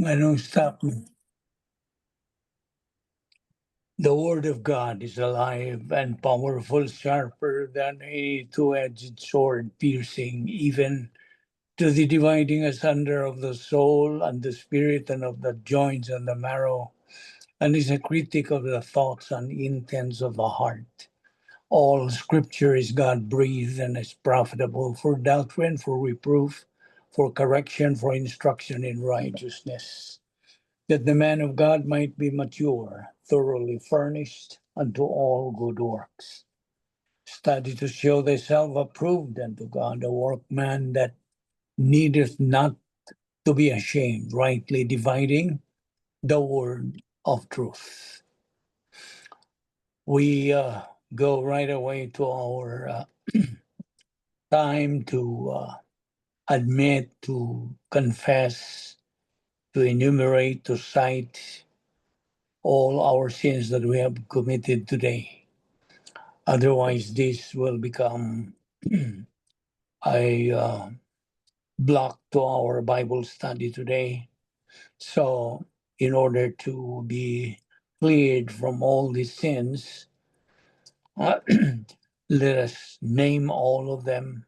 Anong stop mo? The word of God is alive and powerful, sharper than a two-edged sword, piercing even to the dividing asunder of the soul and the spirit and of the joints and the marrow, and is a critic of the thoughts and intents of the heart. All scripture is God breathed and is profitable for doctrine, for reproof, for correction, for instruction in righteousness, that the man of God might be mature, thoroughly furnished unto all good works. Study to show thyself approved unto God, a workman that needeth not to be ashamed, rightly dividing the word of truth. We go right away to our time to admit, to confess, to enumerate, to cite all our sins that we have committed today. Otherwise, this will become a block to our Bible study today. So, in order to be cleared from all these sins, let us name all of them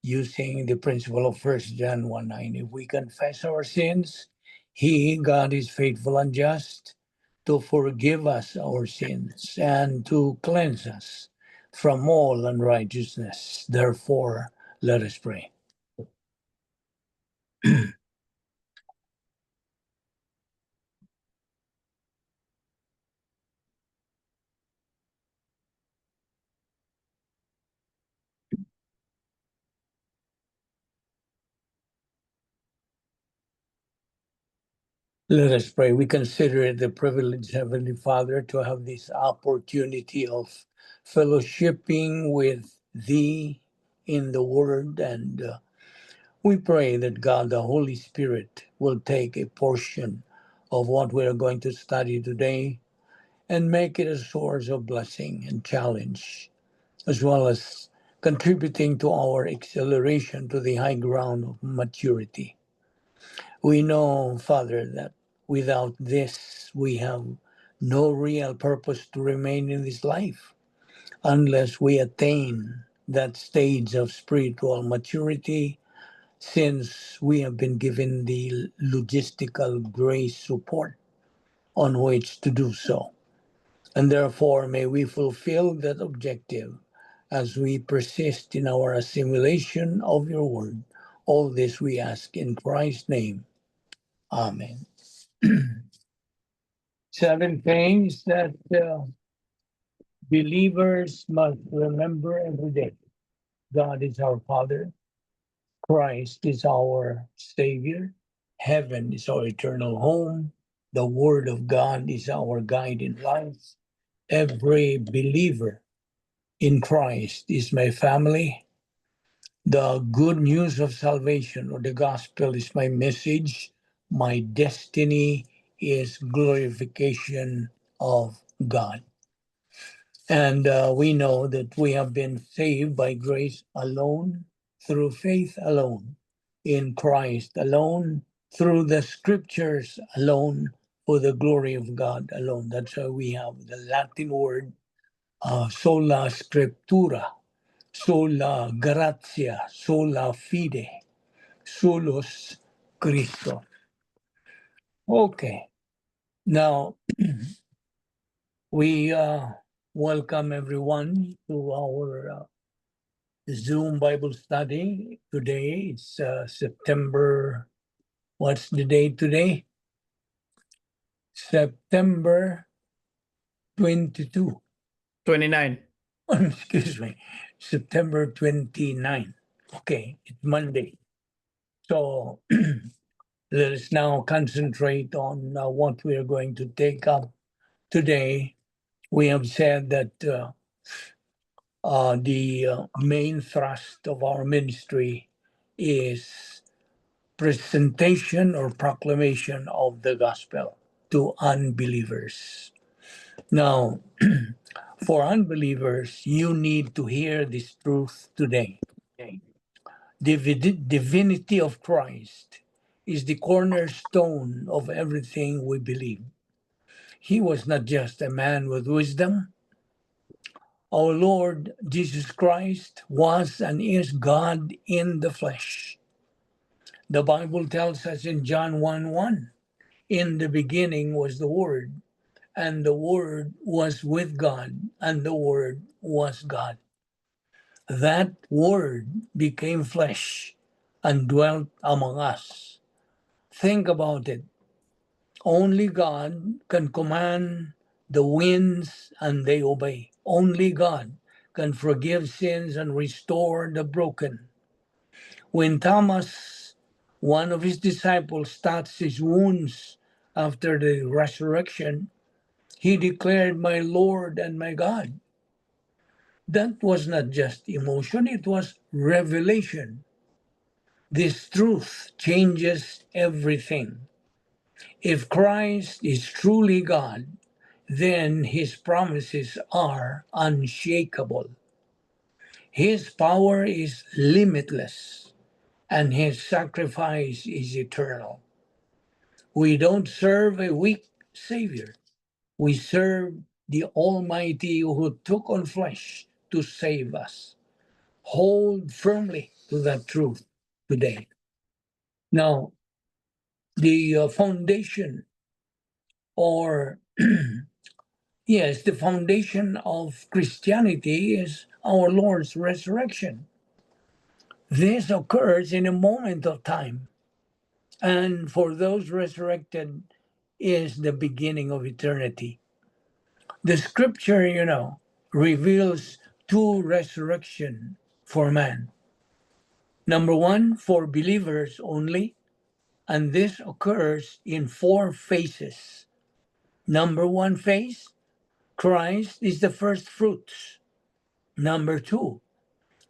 using the principle of 1 John 1:9. If we confess our sins, He, God, is faithful and just to forgive us our sins and to cleanse us from all unrighteousness. Therefore, let us pray. Let us pray. We consider it a privilege, Heavenly Father, to have this opportunity of fellowshipping with Thee in the Word. And we pray that God, the Holy Spirit, will take a portion of what we are going to study today and make it a source of blessing and challenge, as well as contributing to our acceleration to the high ground of maturity. We know, Father, that without this, we have no real purpose to remain in this life unless we attain that stage of spiritual maturity, since we have been given the logistical grace support on which to do so. And therefore, may we fulfill that objective as we persist in our assimilation of your word. All this we ask in Christ's name. Amen. 7 things that believers must remember every day. God is our Father. Christ is our Savior. Heaven is our eternal home. The Word of God is our guide in life. Every believer in Christ is my family. The good news of salvation, or the gospel, is my message. My destiny is glorification of God. And we know that we have been saved by grace alone, through faith alone, in Christ alone, through the scriptures alone, for the glory of God alone. That's why we have the Latin word sola scriptura, sola gratia, sola fide, solus Christo. Okay, now we welcome everyone to our Zoom Bible study. Today it's September, what's the date today? September 22. 29. Excuse me, September 29. Okay, it's Monday. So let us now concentrate on what we are going to take up today. We have said that the main thrust of our ministry is presentation or proclamation of the gospel to unbelievers. Now, for unbelievers, you need to hear this truth today. The divinity of Christ is the cornerstone of everything we believe. He was not just a man with wisdom. Our Lord Jesus Christ was and is God in the flesh. The Bible tells us in John 1:1, in the beginning was the Word, and the Word was with God, and the Word was God. That Word became flesh and dwelt among us. Think about it. Only God can command the winds and they obey. Only God can forgive sins and restore the broken. When Thomas, one of his disciples, touched his wounds after the resurrection, he declared, "My Lord and my God." That was not just emotion, it was revelation. This truth changes everything. If Christ is truly God, then his promises are unshakable. His power is limitless, and his sacrifice is eternal. We don't serve a weak Savior. We serve the Almighty who took on flesh to save us. Hold firmly to that truth today. Now, the foundation, or yes, the foundation of Christianity is our Lord's resurrection. This occurs in a moment of time, and for those resurrected is the beginning of eternity. The scripture, reveals two resurrection for man. Number one, for believers only, and this occurs in four phases. Number one phase, Christ is the first fruits. Number two,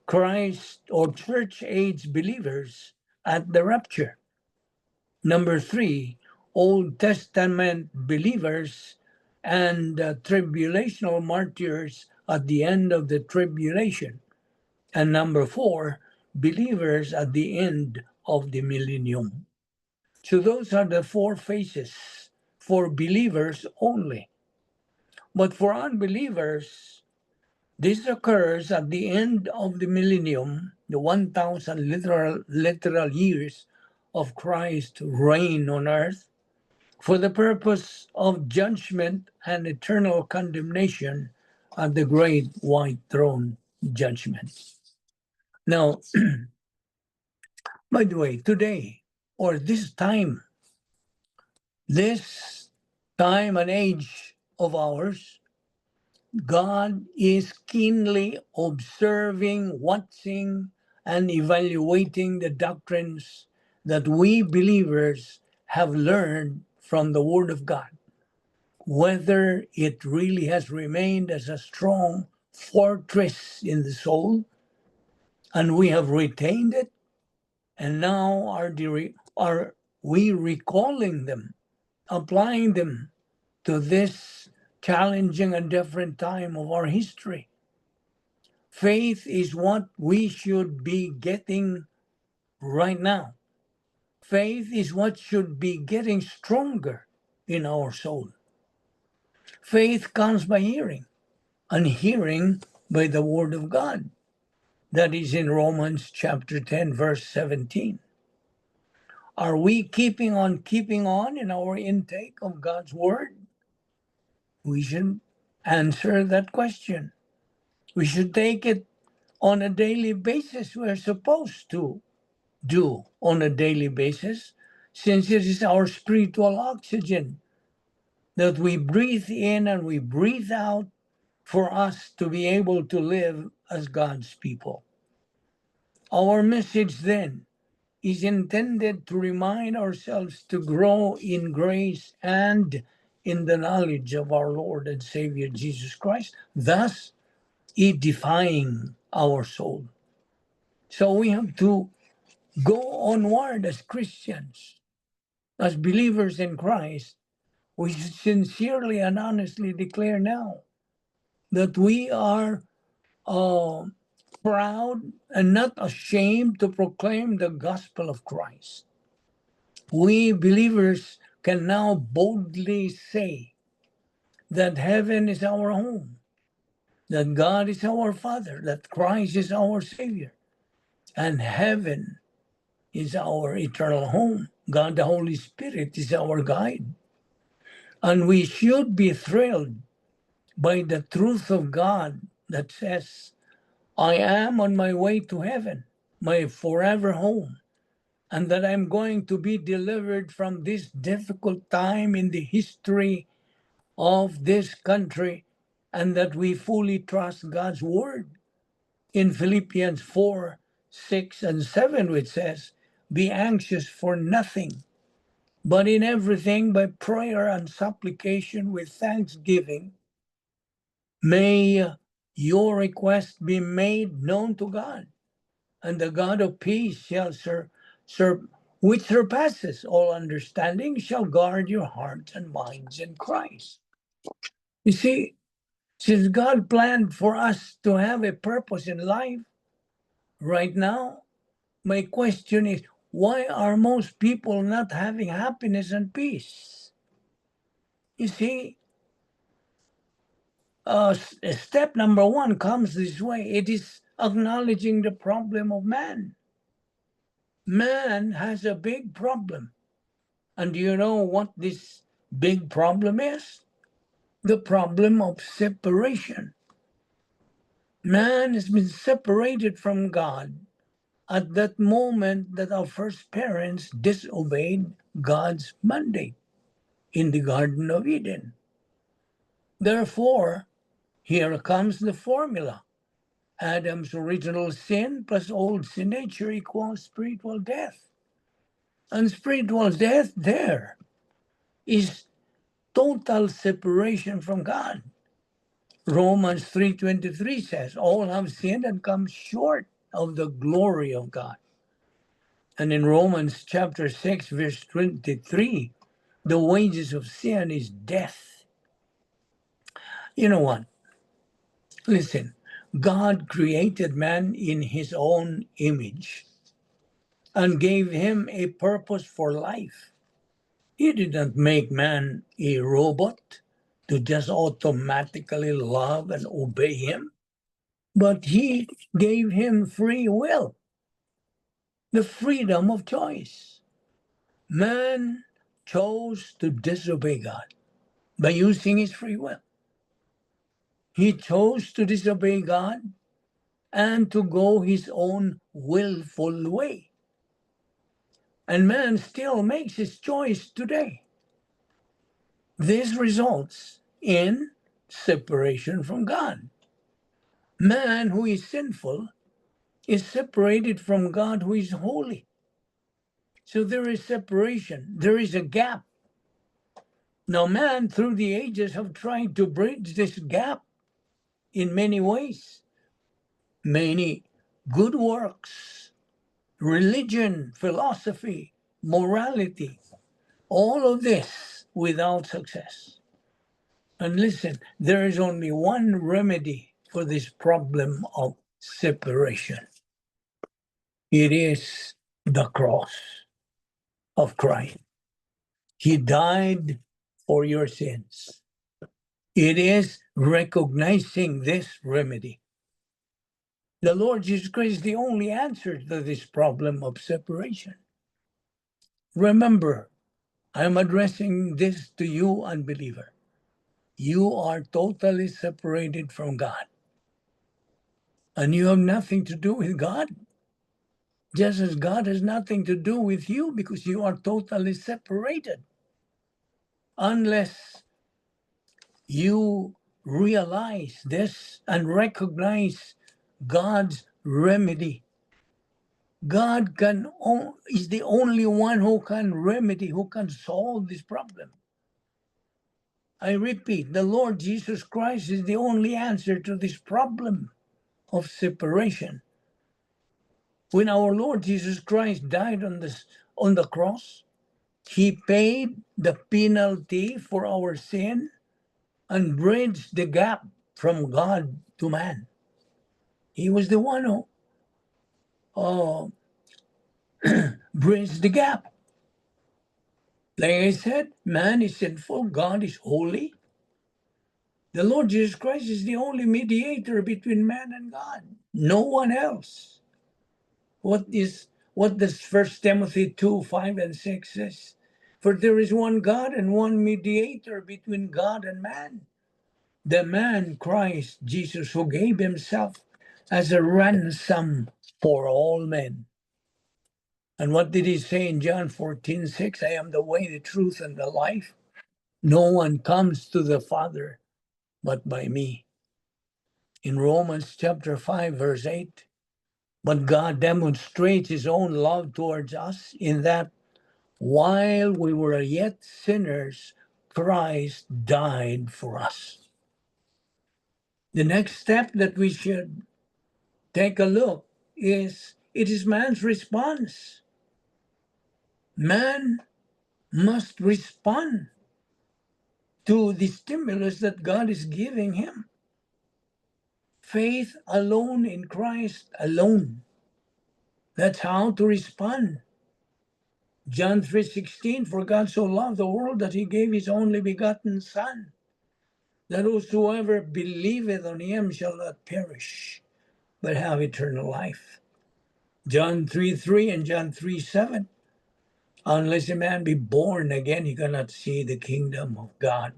Christ or church age believers at the rapture. Number three, Old Testament believers and tribulational martyrs at the end of the tribulation. And number four, believers at the end of the millennium. So those are the four phases for believers only. But for unbelievers, this occurs at the end of the millennium, the 1,000 literal years of Christ's reign on earth, for the purpose of judgment and eternal condemnation at the great white throne judgment. Now, by the way, today, or this time and age of ours, God is keenly observing, watching, and evaluating the doctrines that we believers have learned from the Word of God, whether it really has remained as a strong fortress in the soul, and we have retained it, and now are we recalling them, applying them to this challenging and different time of our history. Faith is what we should be getting right now. Faith is what should be getting stronger in our soul. Faith comes by hearing, and hearing by the Word of God. That is in Romans chapter 10, verse 17. Are we keeping on in our intake of God's Word? We should answer that question. We should take it on a daily basis. We're supposed to do on a daily basis, since it is our spiritual oxygen that we breathe in and we breathe out for us to be able to live as God's people. Our message then is intended to remind ourselves to grow in grace and in the knowledge of our Lord and Savior Jesus Christ, thus edifying our soul. So we have to go onward as Christians, as believers in Christ. We sincerely and honestly declare now that we are proud and not ashamed to proclaim the gospel of Christ. We believers can now boldly say that heaven is our home, that God is our Father, that Christ is our Savior, and heaven is our eternal home. God the Holy Spirit is our guide. And we should be thrilled by the truth of God that says, I am on my way to heaven, my forever home, and that I'm going to be delivered from this difficult time in the history of this country, and that we fully trust God's word. In Philippians 4, 6, and 7, which says, be anxious for nothing, but in everything by prayer and supplication with thanksgiving, may your request be made known to God, and the God of peace which surpasses all understanding, shall guard your hearts and minds in Christ. You see, since God planned for us to have a purpose in life, right now, my question is, why are most people not having happiness and peace? You see, step number one comes this way. It is acknowledging the problem of man. Man has a big problem. And do you know what this big problem is? The problem of separation. Man has been separated from God at that moment that our first parents disobeyed God's mandate in the Garden of Eden. Therefore, here comes the formula. Adam's original sin plus old sin nature equals spiritual death. And spiritual death there is total separation from God. Romans 3:23 says, all have sinned and come short of the glory of God. And in Romans chapter 6, verse 23, the wages of sin is death. You know what? Listen, God created man in his own image and gave him a purpose for life. He didn't make man a robot to just automatically love and obey him, but he gave him free will, the freedom of choice. Man chose to disobey God by using his free will. He chose to disobey God and to go his own willful way. And man still makes his choice today. This results in separation from God. Man who is sinful is separated from God who is holy. So there is separation, there is a gap. Now, man through the ages have tried to bridge this gap in many ways. Many good works, religion, philosophy, morality, all of this without success. And listen, there is only one remedy for this problem of separation. It is the cross of Christ. He died for your sins. It is recognizing this remedy. The Lord Jesus Christ is the only answer to this problem of separation. Remember, I'm addressing this to you, unbeliever. You are totally separated from God. And you have nothing to do with God. Just as God has nothing to do with you because you are totally separated. Unless you realize this and recognize God's remedy. God is the only one who can remedy, who can solve this problem. I repeat, the Lord Jesus Christ is the only answer to this problem of separation. When our Lord Jesus Christ died on the cross, he paid the penalty for our sin and bridged the gap from God to man. He was the one who bridged the gap. Like I said, man is sinful, God is holy. The Lord Jesus Christ is the only mediator between man and God. No one else. What does 1 Timothy 2:5 and 6 says? For there is one God and one mediator between God and man, the man Christ Jesus, who gave himself as a ransom for all men. And what did he say in John 14:6? I am the way, the truth, and the life. No one comes to the Father but by me. In Romans chapter 5, verse 8, but God demonstrates his own love towards us in that while we were yet sinners, Christ died for us. The next step that we should take a look is it is man's response. Man must respond to the stimulus that God is giving him. Faith alone in Christ alone. That's how to respond. John 3:16, for God so loved the world that he gave his only begotten Son, that whosoever believeth on him shall not perish, but have eternal life. John 3:3 and John 3:7, unless a man be born again, he cannot see the kingdom of God.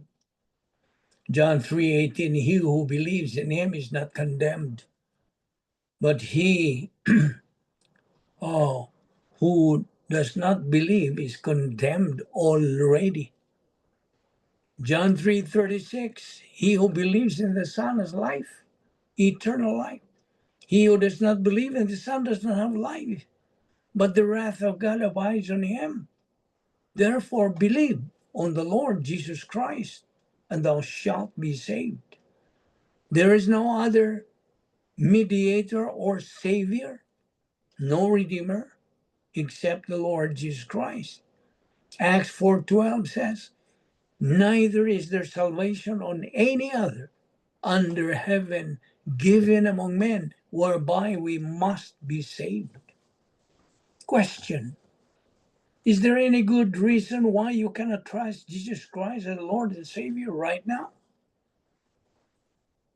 John 3:18, he who believes in him is not condemned, but he who does not believe is condemned already. John 3:36, he who believes in the Son has life, eternal life. He who does not believe in the Son does not have life, but the wrath of God abides on him. Therefore believe on the Lord Jesus Christ, and thou shalt be saved. There is no other mediator or savior, no redeemer, except the Lord Jesus Christ. Acts 4:12 says, neither is there salvation on any other under heaven given among men whereby we must be saved. Question: is there any good reason why you cannot trust Jesus Christ as Lord and Savior right now?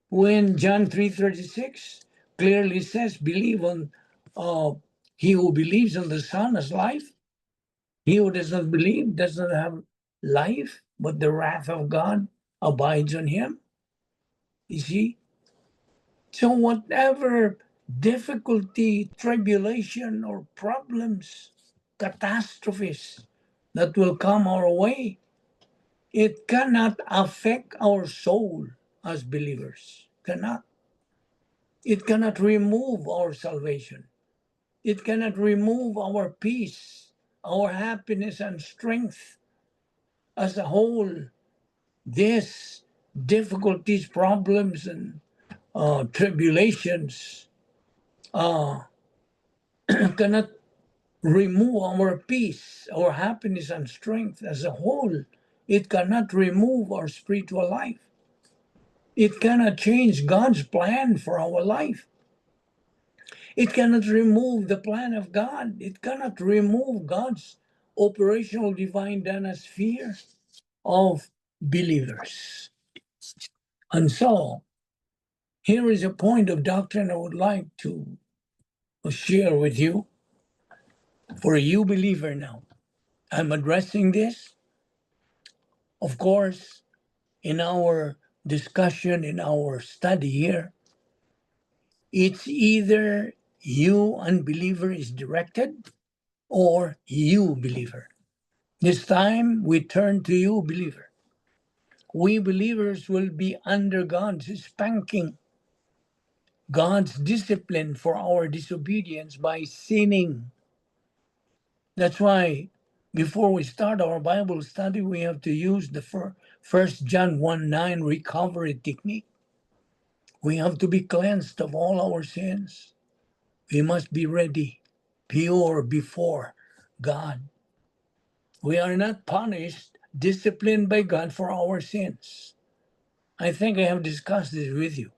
When John 3:36 clearly says, believe on he who believes on the Son has life. He who does not believe does not have life, but the wrath of God abides on him. You see? So whatever difficulty, tribulation, or problems, catastrophes that will come our way, it cannot affect our soul as believers. Cannot. It cannot remove our salvation. It cannot remove our peace, our happiness and strength. As a whole, these difficulties, problems, and tribulations cannot remove our peace, our happiness, and strength as a whole. It cannot remove our spiritual life. It cannot change God's plan for our life. It cannot remove the plan of God. It cannot remove God's operational divine dynasphere of believers. And so, here is a point of doctrine I would like to share with you for you believer now. I'm addressing this, of course, in our discussion, in our study here. It's either you unbeliever is directed or you believer. This time we turn to you believer. We believers will be under God's spanking, God's discipline for our disobedience by sinning. That's why before we start our Bible study, we have to use the 1 John 1:9 recovery technique. We have to be cleansed of all our sins. We must be ready, pure before God. We are not punished, disciplined by God for our sins. I think I have discussed this with you.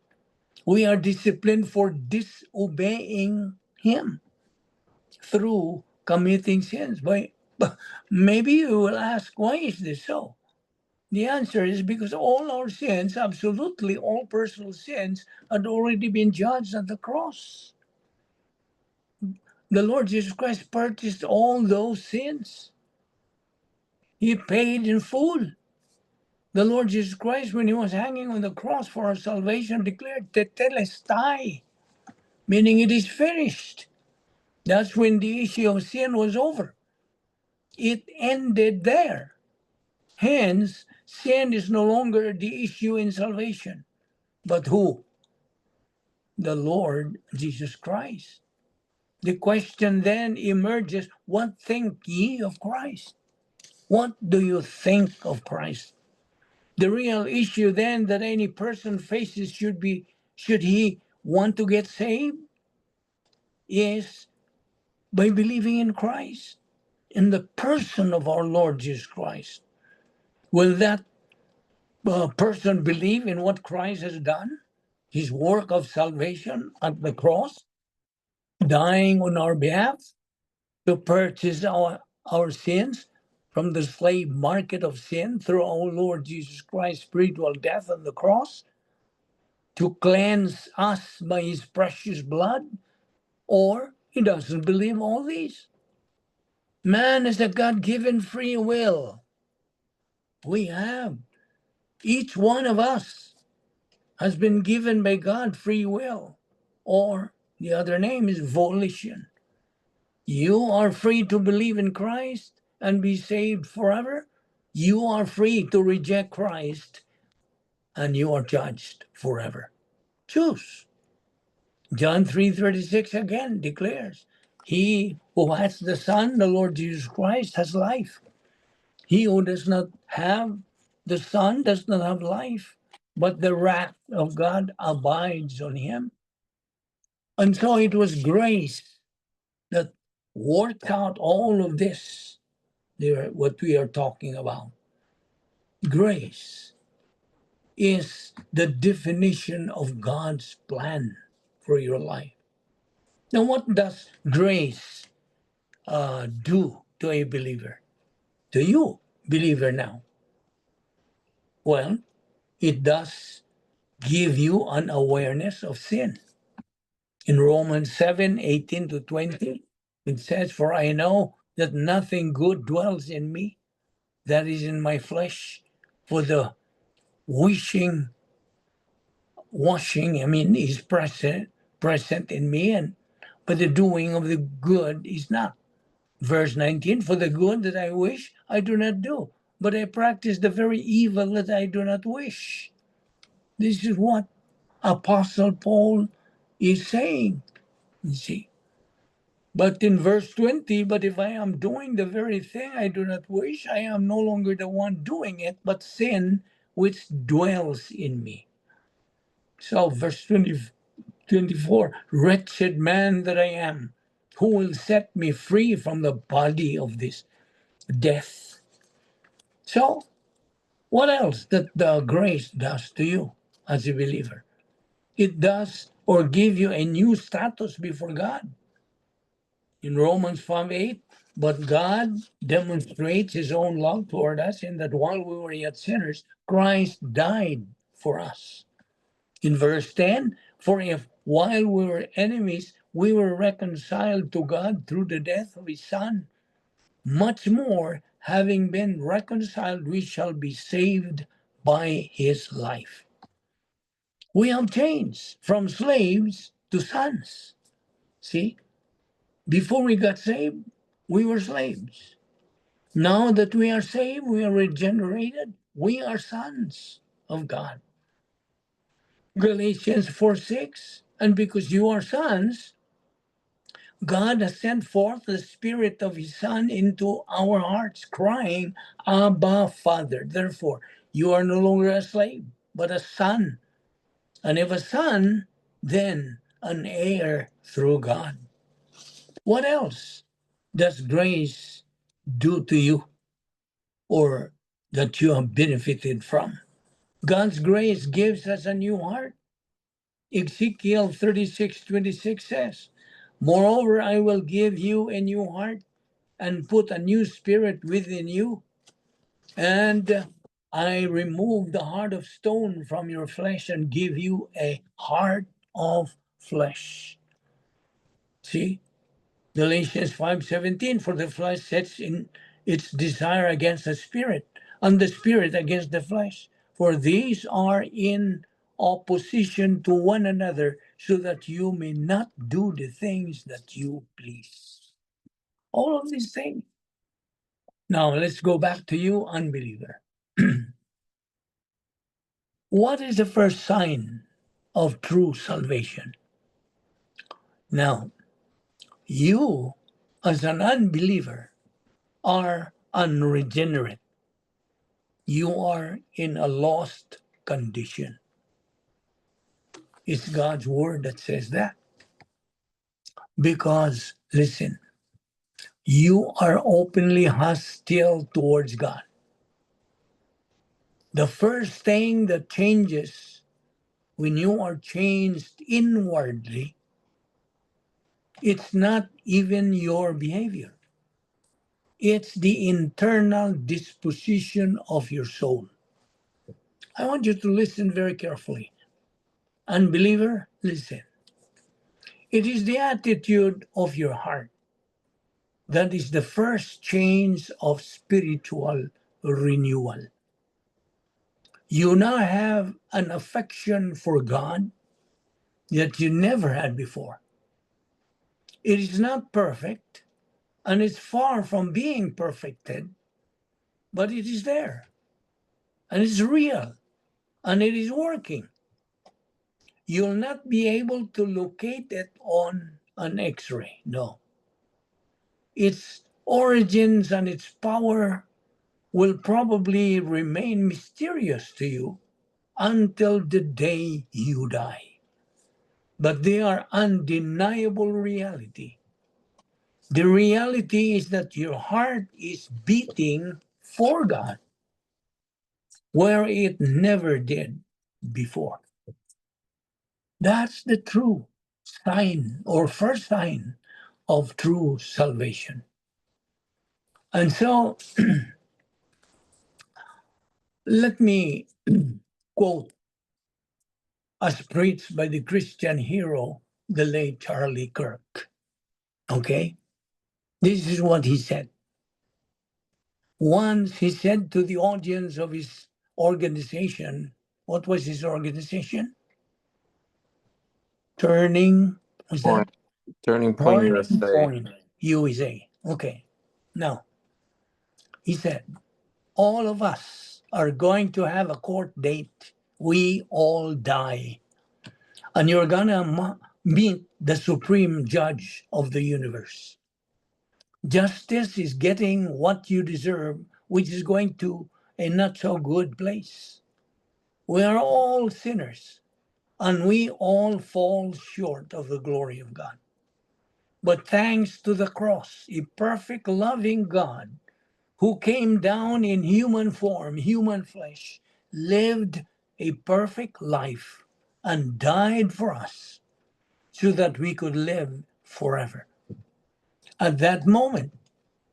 We are disciplined for disobeying Him through committing sins. But maybe you will ask, why is this so? The answer is because all our sins, absolutely all personal sins, had already been judged at the cross. The Lord Jesus Christ purchased all those sins. He paid in full. The Lord Jesus Christ, when he was hanging on the cross for our salvation, declared tetelestai, meaning it is finished. That's when the issue of sin was over. It ended there. Hence, sin is no longer the issue in salvation. But who? The Lord Jesus Christ. The question then emerges, what think ye of Christ? What do you think of Christ? The real issue then that any person faces should he want to get saved, is by believing in Christ, in the person of our Lord Jesus Christ. Will that person believe in what Christ has done? His work of salvation at the cross, dying on our behalf to purchase our sins from the slave market of sin through our Lord Jesus Christ's spiritual death on the cross, to cleanse us by his precious blood, or he doesn't believe all these. Man is a God-given free will. We have. Each one of us has been given by God free will, or the other name is volition. You are free to believe in Christ and be saved forever. You are free to reject Christ and you are judged forever. Choose. John 3:36 again declares, he who has the Son, the Lord Jesus Christ, has life. He who does not have the Son does not have life, but the wrath of God abides on him. And so it was grace that worked out all of this, what we are talking about. Grace is the definition of God's plan for your life. Now, what does grace do to a believer? To you, believer now? Well, it does give you an awareness of sin. In Romans 7:18-20, it says, for I know that nothing good dwells in me, that is in my flesh, for the washing, is present in me, but the doing of the good is not. Verse 19, for the good that I wish, I do not do, but I practice the very evil that I do not wish. This is what Apostle Paul is saying, you see. But in verse 20, but if I am doing the very thing I do not wish, I am no longer the one doing it, but sin which dwells in me. So verse 24, wretched man that I am, who will set me free from the body of this death? So what else that the grace does to you as a believer? It does, or give you a new status before God. In Romans 5:8, but God demonstrates his own love toward us in that while we were yet sinners, Christ died for us. In verse 10, for if while we were enemies, we were reconciled to God through the death of his Son, much more, having been reconciled, we shall be saved by his life. We have changed from slaves to sons. See? Before we got saved, we were slaves. Now that we are saved, we are regenerated, we are sons of God. Galatians 4:6, and because you are sons, God has sent forth the Spirit of his Son into our hearts, crying, Abba, Father. Therefore, you are no longer a slave, but a son. And if a son, then an heir through God. What else does grace do to you, or that you have benefited from? God's grace gives us a new heart. Ezekiel 36:26 says, moreover, I will give you a new heart and put a new spirit within you. And I remove the heart of stone from your flesh and give you a heart of flesh. See? Galatians 5:17, for the flesh sets in its desire against the spirit, and the spirit against the flesh. For these are in opposition to one another, so that you may not do the things that you please. All of these things. Now let's go back to you, unbeliever. What is the first sign of true salvation? Now, you, as an unbeliever, are unregenerate. You are in a lost condition. It's God's word that says that. Because, listen, you are openly hostile towards God. The first thing that changes when you are changed inwardly, it's not even your behavior. It's the internal disposition of your soul. I want you to listen very carefully. Unbeliever, listen. It is the attitude of your heart that is the first change of spiritual renewal. You now have an affection for God that you never had before. It is not perfect, and it's far from being perfected, but it is there, and it's real, and it is working. You'll not be able to locate it on an X-ray, no. Its origins and its power will probably remain mysterious to you until the day you die. But they are undeniable reality. The reality is that your heart is beating for God, where it never did before. That's the true sign or first sign of true salvation. And so let me quote as preached by the Christian hero, the late Charlie Kirk. Okay? This is what he said. Once he said to the audience of his organization, what was his organization? Turning, what's that? Turning Point USA. Point USA. Okay. Now, he said, all of us are going to have a court date. We all die. And you're going to meet the supreme judge of the universe. Justice is getting what you deserve, which is going to a not so good place. We are all sinners, and we all fall short of the glory of God. But thanks to the cross, a perfect, loving God who came down in human form, human flesh, lived a perfect life, and died for us so that we could live forever. At that moment,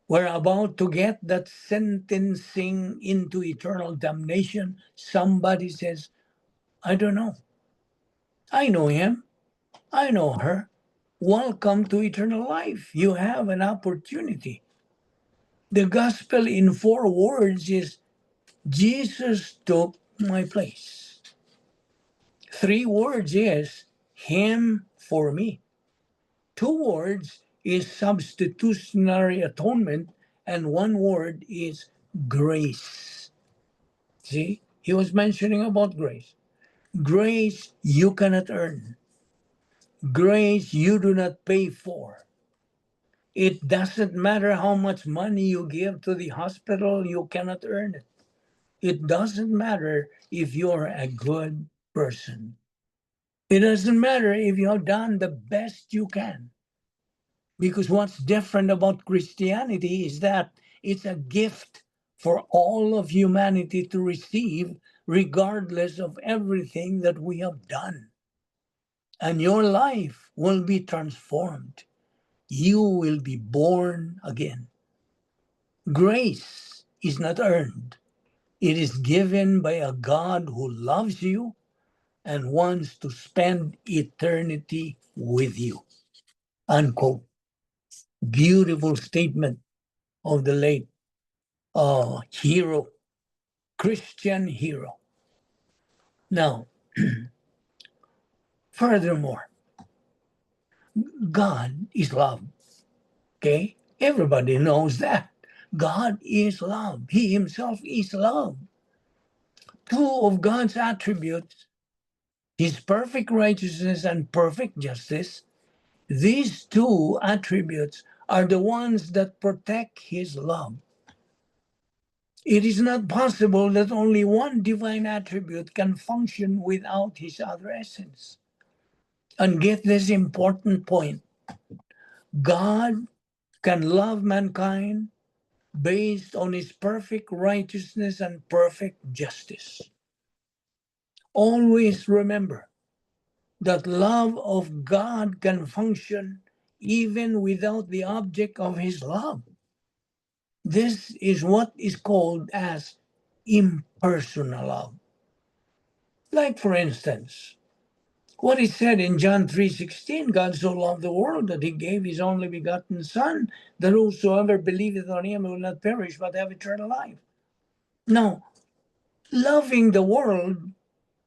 we're about to get that sentencing into eternal damnation. Somebody says, I don't know. I know him. I know her. Welcome to eternal life. You have an opportunity. The gospel in 4 words is Jesus took my place. 3 words is him for me. 2 words is substitutionary atonement, and 1 word is grace. See, he was mentioning about grace. Grace you cannot earn. Grace you do not pay for. It doesn't matter how much money you give to the hospital, you cannot earn it. It doesn't matter if you're a good person. It doesn't matter if you have done the best you can. Because what's different about Christianity is that it's a gift for all of humanity to receive, regardless of everything that we have done. And your life will be transformed. You will be born again. Grace is not earned. It is given by a God who loves you and wants to spend eternity with you. Unquote. Beautiful statement of the late hero, Christian hero. Now, furthermore, God is love. Okay? Everybody knows that. God is love. He himself is love. Two of God's attributes, his perfect righteousness and perfect justice, these two attributes are the ones that protect his love. It is not possible that only one divine attribute can function without his other essence. And get this important point. God can love mankind based on his perfect righteousness and perfect justice. Always remember that love of God can function even without the object of his love. This is what is called as impersonal love. Like, for instance, what is said in John 3:16, God so loved the world that he gave his only begotten Son, that whosoever believeth on him will not perish but have eternal life. Now, loving the world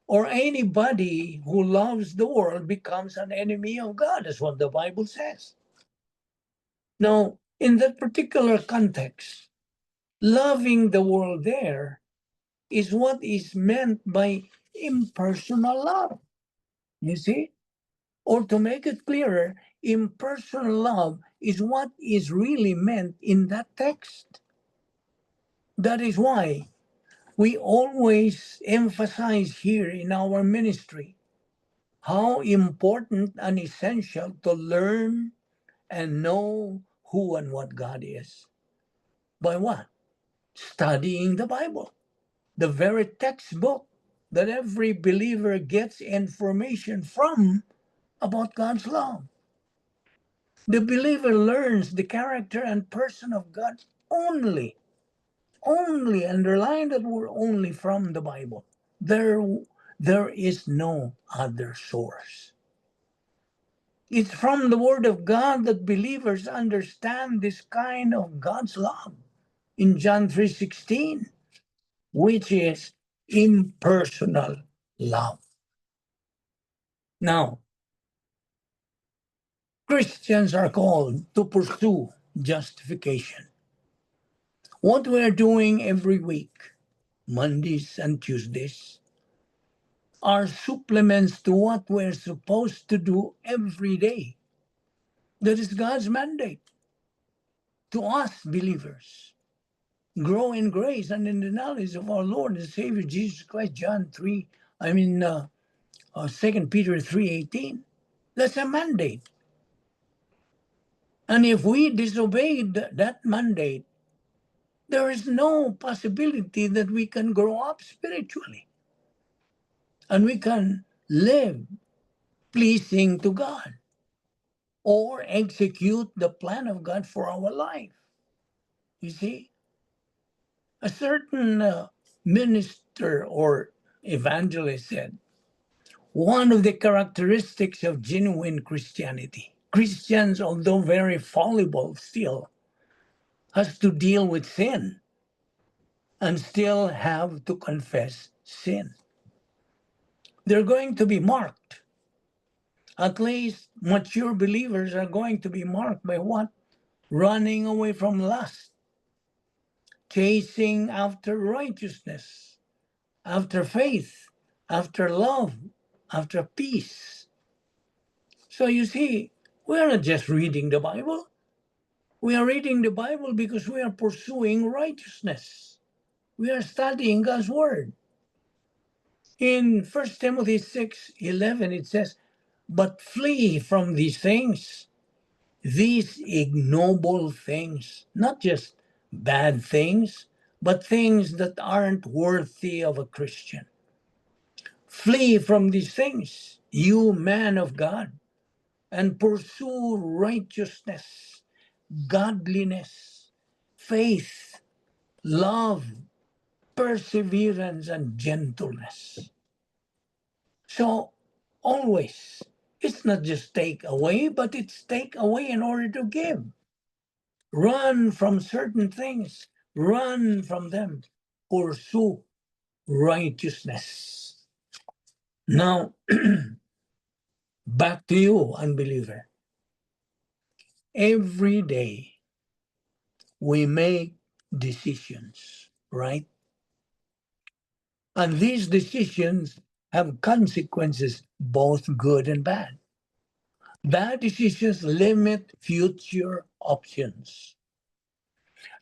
or anybody who loves the world becomes an enemy of God. That's what the Bible says. Now, in that particular context, loving the world there is what is meant by impersonal love. You see? Or to make it clearer, impersonal love is what is really meant in that text. That is why we always emphasize here in our ministry how important and essential to learn and know who and what God is. By what? Studying the Bible, the very textbook that every believer gets information from about God's love. The believer learns the character and person of God only, underline that word only, from the Bible. There is no other source. It's from the Word of God that believers understand this kind of God's love in John 3:16, which is impersonal love. Now, Christians are called to pursue justification. What we're doing every week, Mondays and Tuesdays, are supplements to what we're supposed to do every day. That is God's mandate to us believers. Grow in grace and in the knowledge of our Lord and Savior Jesus Christ. John 3, 2 Peter 3:18. That's a mandate. And if we disobeyed that mandate, there is no possibility that we can grow up spiritually and we can live pleasing to God or execute the plan of God for our life. You see, a certain minister or evangelist said, one of the characteristics of genuine Christianity, Christians, although very fallible still, has to deal with sin and still have to confess sin. They're going to be marked. At least mature believers are going to be marked by what? Running away from lust, chasing after righteousness, after faith, after love, after peace. So you see, we are not just reading the Bible. We are reading the Bible because we are pursuing righteousness. We are studying God's Word. In 1 Timothy 6:11, it says, but flee from these things, these ignoble things, not just bad things, but things that aren't worthy of a Christian. Flee from these things, you man of God, and pursue righteousness, godliness, faith, love, perseverance, and gentleness. So always, it's not just take away, but it's take away in order to give. Run from certain things, run from them, pursue righteousness. Now, back to you, unbeliever. Every day we make decisions, right? And these decisions have consequences, both good and bad. Bad decisions limit future options.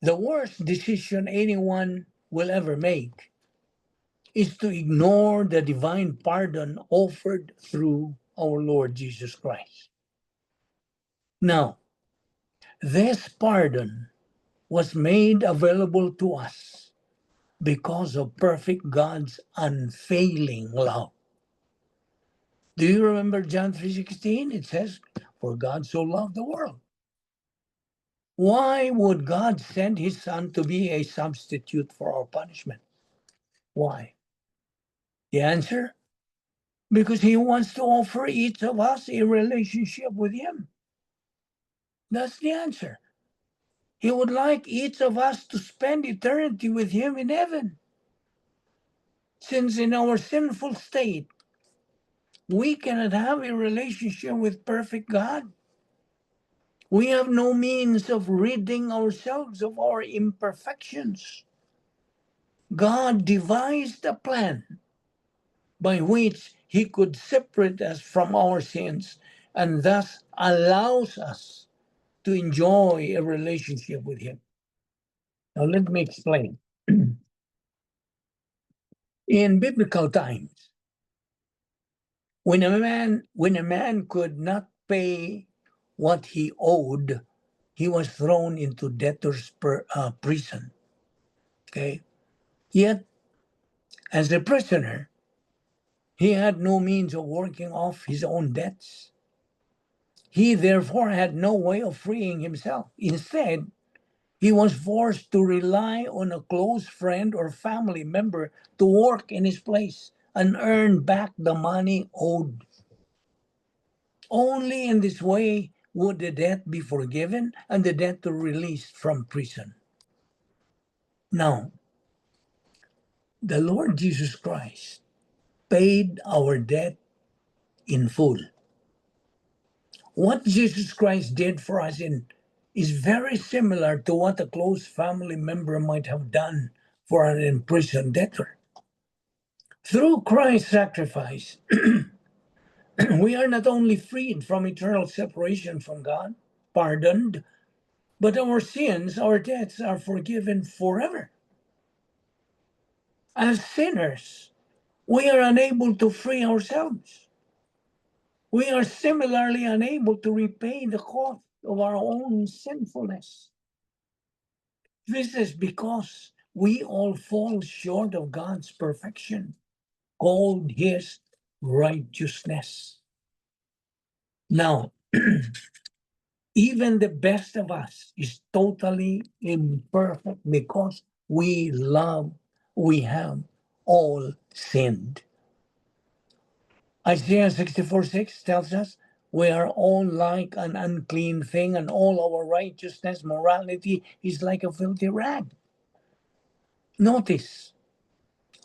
The worst decision anyone will ever make is to ignore the divine pardon offered through our Lord Jesus Christ. Now, this pardon was made available to us because of perfect God's unfailing love. Do you remember John 3:16? It says, "For God so loved the world." Why would God send his son to be a substitute for our punishment? Why? The answer? Because he wants to offer each of us a relationship with him. That's the answer. He would like each of us to spend eternity with him in heaven. Since in our sinful state, we cannot have a relationship with perfect God, we have no means of ridding ourselves of our imperfections. God devised a plan by which he could separate us from our sins and thus allows us to enjoy a relationship with him. Now let me explain. In biblical times, when a man could not pay what he owed, he was thrown into debtor's prison. Okay? Yet, as a prisoner, he had no means of working off his own debts. He therefore had no way of freeing himself. Instead, he was forced to rely on a close friend or family member to work in his place and earn back the money owed. Only in this way would the debt be forgiven and the debtor released from prison. Now, the Lord Jesus Christ paid our debt in full. What Jesus Christ did for us is very similar to what a close family member might have done for an imprisoned debtor. Through Christ's sacrifice, we are not only freed from eternal separation from God, pardoned, but our sins, our debts are forgiven forever. As sinners, we are unable to free ourselves. We are similarly unable to repay the cost of our own sinfulness. This is because we all fall short of God's perfection, called his righteousness. Now, even the best of us is totally imperfect because we have all sinned. Isaiah 64:6 tells us, "We are all like an unclean thing, and all our righteousness, morality, is like a filthy rag." Notice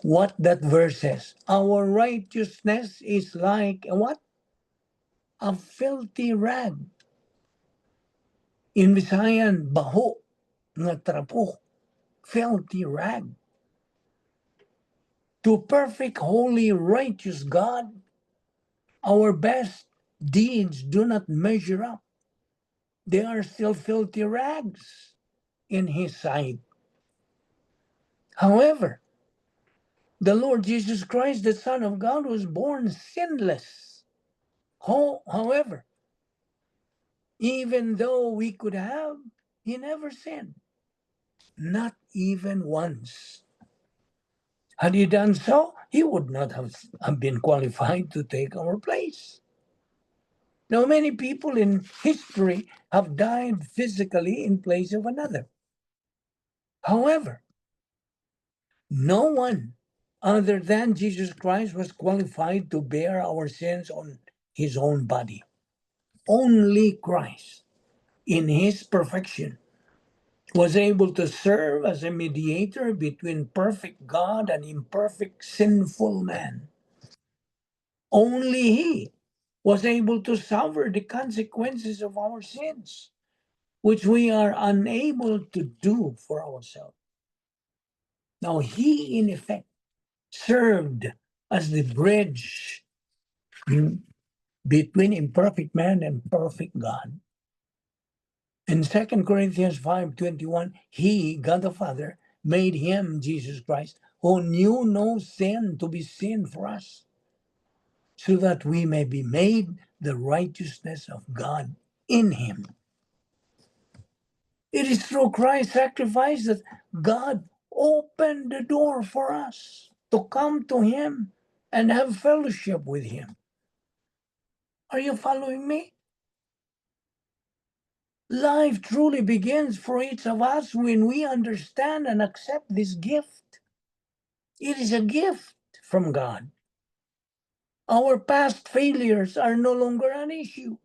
what that verse says. Our righteousness is like a what? A filthy rag. In Visayan, baho, nga trapo, filthy rag. To perfect, holy, righteous God, our best deeds do not measure up. They are still filthy rags in his sight. However, the Lord Jesus Christ, the Son of God, was born sinless. However, even though we could have, he never sinned. Not even once. Had he done so, he would not have been qualified to take our place. Now, many people in history have died physically in place of another. However, No one other than Jesus Christ was qualified to bear our sins on his own body. Only Christ, in his perfection, was able to serve as a mediator between perfect God and imperfect sinful man. Only he was able to suffer the consequences of our sins, which we are unable to do for ourselves. Now, he, in effect, served as the bridge between imperfect man and perfect God. In 2 Corinthians 5:21, he, God the Father, made him, Jesus Christ, who knew no sin, to be sin for us, so that we may be made the righteousness of God in him. It is through Christ's sacrifice that God opened the door for us to come to him and have fellowship with him. Are you following me? Life truly begins for each of us when we understand and accept this gift. It is a gift from God. Our past failures are no longer an issue.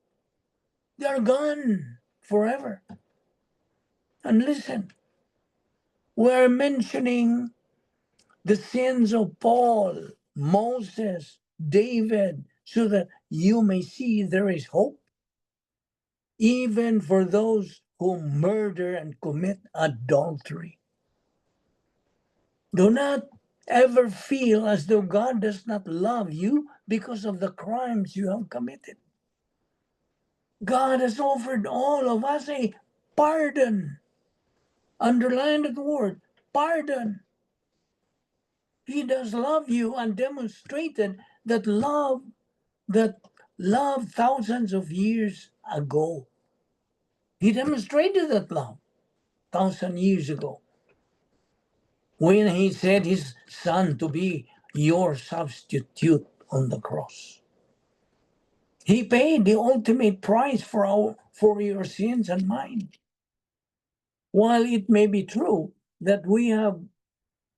They are gone forever. And listen, we're mentioning the sins of Paul, Moses, David, so that you may see there is hope, even for those who murder and commit adultery. Do not ever feel as though God does not love you because of the crimes you have committed. God has offered all of us a pardon. Underline the word, pardon. He does love you and demonstrated that love thousands of years ago. He demonstrated that love 1,000 years ago when he sent his son to be your substitute on the cross. He paid the ultimate price for your sins and mine. While it may be true that we have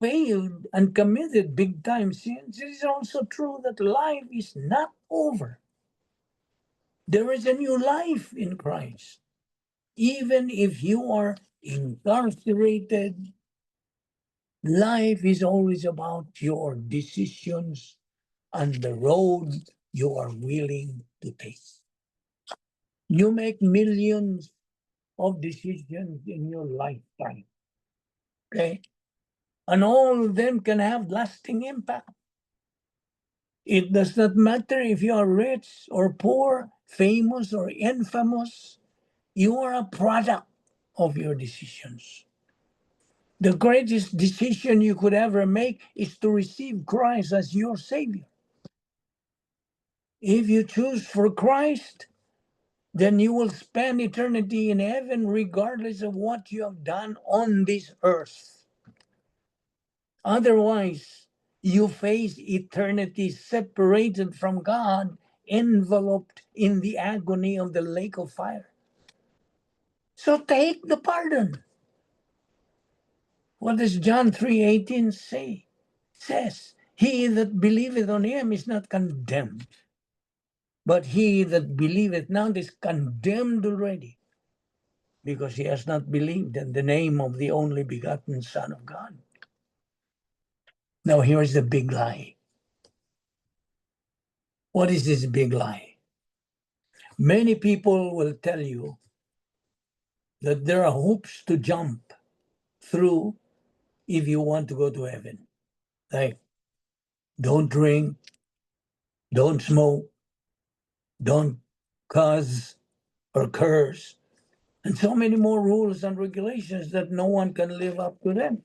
failed and committed big time sins, it is also true that life is not over. There is a new life in Christ. Even if you are incarcerated, life is always about your decisions and the road you are willing to take. You make millions of decisions in your lifetime, okay? And all of them can have lasting impact. It does not matter if you are rich or poor, famous or infamous, you are a product of your decisions. The greatest decision you could ever make is to receive Christ as your Savior. If you choose for Christ, then you will spend eternity in heaven regardless of what you have done on this earth. Otherwise, you face eternity separated from God, enveloped in the agony of the lake of fire. So take the pardon. What does John 3:18 say? It says, he that believeth on him is not condemned, but he that believeth not is condemned already, because he has not believed in the name of the only begotten Son of God. Now here's the big lie. What is this big lie? Many people will tell you that there are hoops to jump through if you want to go to heaven. Like, don't drink, don't smoke, don't cuss or curse, and so many more rules and regulations that no one can live up to them.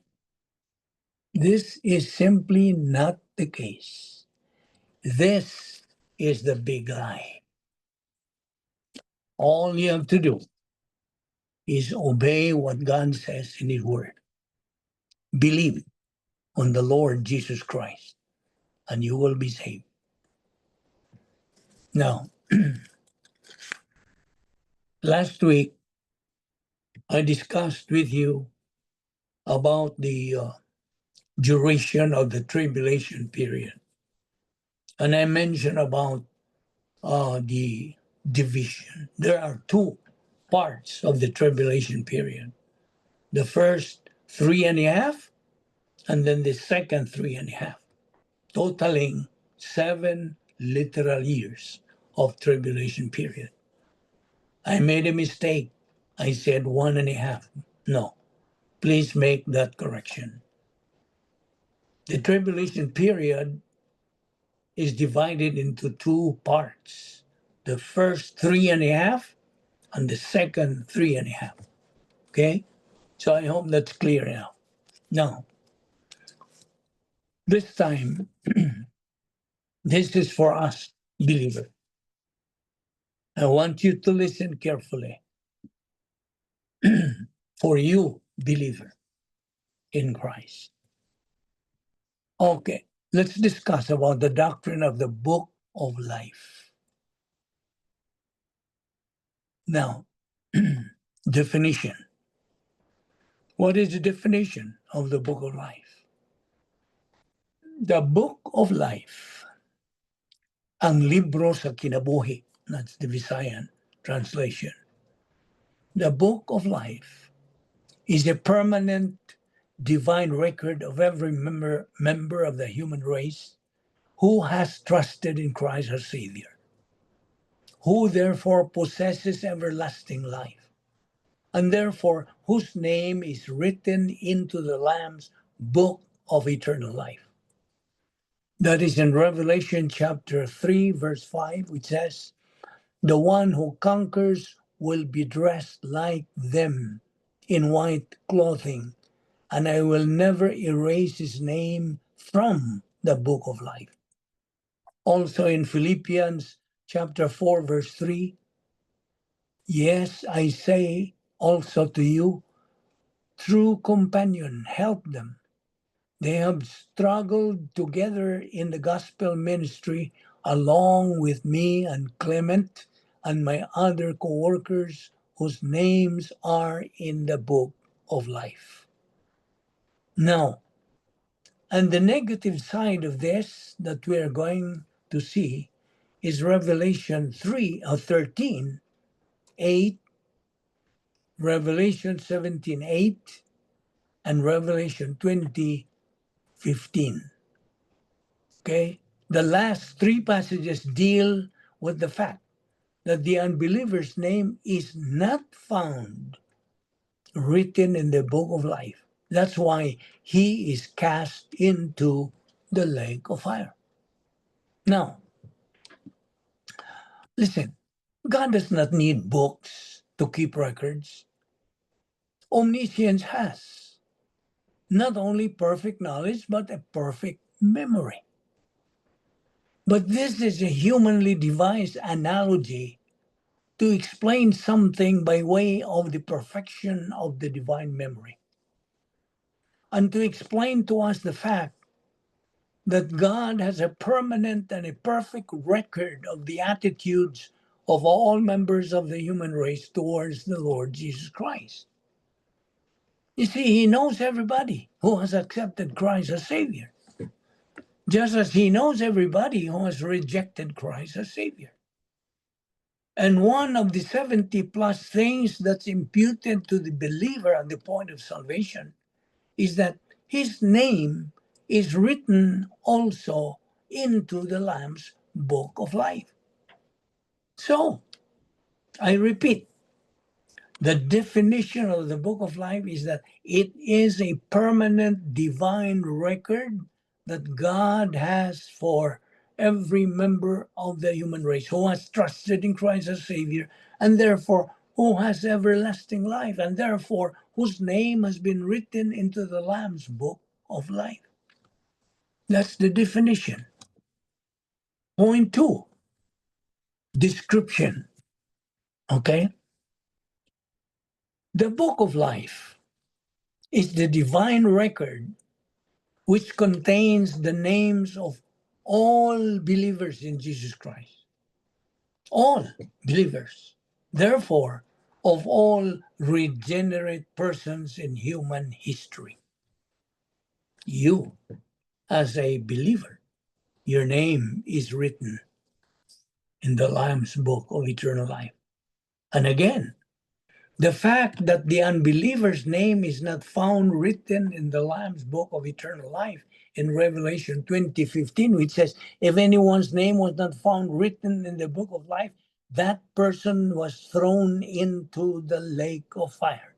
This is simply not the case. This is the big lie. All you have to do is obey what God says in his word. Believe on the Lord Jesus Christ, and you will be saved. Now, last week, I discussed with you about the duration of the tribulation period. And I mentioned about the division. There are two parts of the tribulation period. The first 3.5, and then the second 3.5, totaling 7 literal years of tribulation period. I made a mistake. I said 1.5. No, please make that correction. The tribulation period is divided into two parts. The first 3.5 and the second 3.5. Okay? So I hope that's clear now. Now, this time, this is for us, believers. I want you to listen carefully. For you, believer in Christ. Okay, let's discuss about the doctrine of the book of life. Now, definition. What is the definition of the book of life? The book of life, ang libro sa kinabuhi, that's the Visayan translation. The book of life is a permanent divine record of every member of the human race who has trusted in Christ as Savior, who therefore possesses everlasting life, and therefore whose name is written into the Lamb's book of eternal life. That is in Revelation chapter 3, verse 5, which says, "The one who conquers will be dressed like them in white clothing, and I will never erase his name from the book of life." Also in Philippians chapter 4, verse 3, "Yes, I say also to you, true companion, help them. They have struggled together in the gospel ministry along with me and Clement and my other co-workers whose names are in the book of life." Now, and the negative side of this that we are going to see is Revelation 13, 8, Revelation 17, 8, and Revelation 20, 15. Okay? The last three passages deal with the fact that the unbeliever's name is not found written in the book of life. That's why he is cast into the lake of fire. Now, listen, God does not need books to keep records. Omniscience has not only perfect knowledge, but a perfect memory. But this is a humanly devised analogy to explain something by way of the perfection of the divine memory, and to explain to us the fact that God has a permanent and a perfect record of the attitudes of all members of the human race towards the Lord Jesus Christ. You see, he knows everybody who has accepted Christ as Savior, just as he knows everybody who has rejected Christ as Savior. And one of the 70 plus things that's imputed to the believer at the point of salvation is that his name is written also into the Lamb's book of life. So, I repeat, the definition of the book of life is that it is a permanent divine record that God has for every member of the human race who has trusted in Christ as Savior, and therefore who has everlasting life, and therefore whose name has been written into the Lamb's book of life. That's the definition. Point 2, description. Okay? The book of life is the divine record which contains the names of all believers in Jesus Christ. All believers. Therefore, of all regenerate persons in human history. You, as a believer, your name is written in the Lamb's book of eternal life. And again, the fact that the unbeliever's name is not found written in the Lamb's book of eternal life in Revelation 20:15, which says, if anyone's name was not found written in the book of life, that person was thrown into the lake of fire.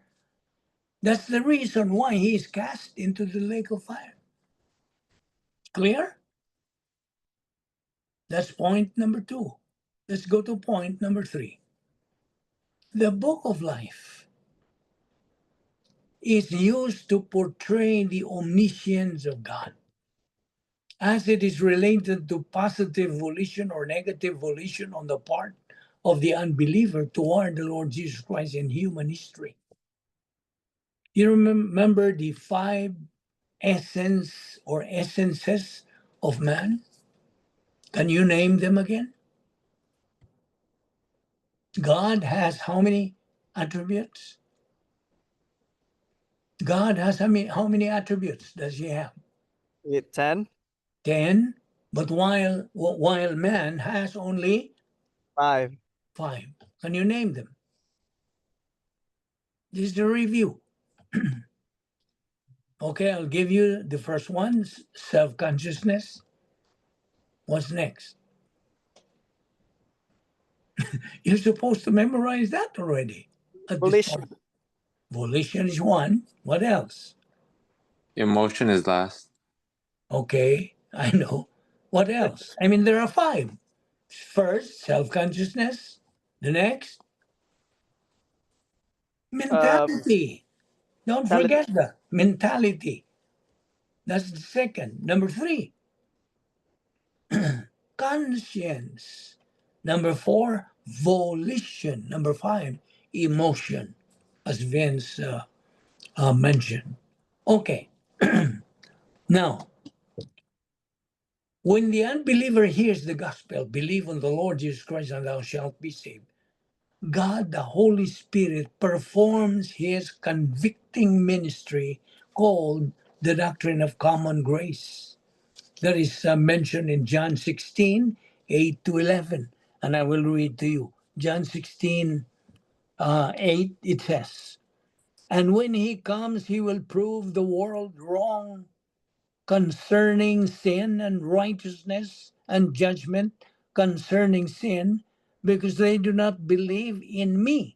That's the reason why he is cast into the lake of fire. Clear? That's point number 2. Let's go to point number 3. The book of life is used to portray the omniscience of God as it is related to positive volition or negative volition on the part of the unbeliever toward the Lord Jesus Christ in human history. You remember the 5 essence or essences of man? Can you name them again? God has how many attributes? God has how many attributes does he have? 10. 10. But while man has only 5. 5. Can you name them? This is the review. Okay, I'll give you the first one, self-consciousness. What's next? You're supposed to memorize that already. Volition. Volition is 1. What else? Emotion is last. Okay, I know. What else? I mean, there are 5. First, self-consciousness. The next, mentality. Don't forget that. Mentality. That's the second. Number 3, conscience. Number 4, volition. Number 5, emotion, as Vince mentioned. Okay. Now, when the unbeliever hears the gospel, believe on the Lord Jesus Christ and thou shalt be saved, God, the Holy Spirit, performs his convicting ministry called the doctrine of common grace. That is mentioned in John 16, 8 to 11. And I will read to you. John 16, 8, it says, and when he comes, he will prove the world wrong concerning sin and righteousness and judgment concerning sin, because they do not believe in me.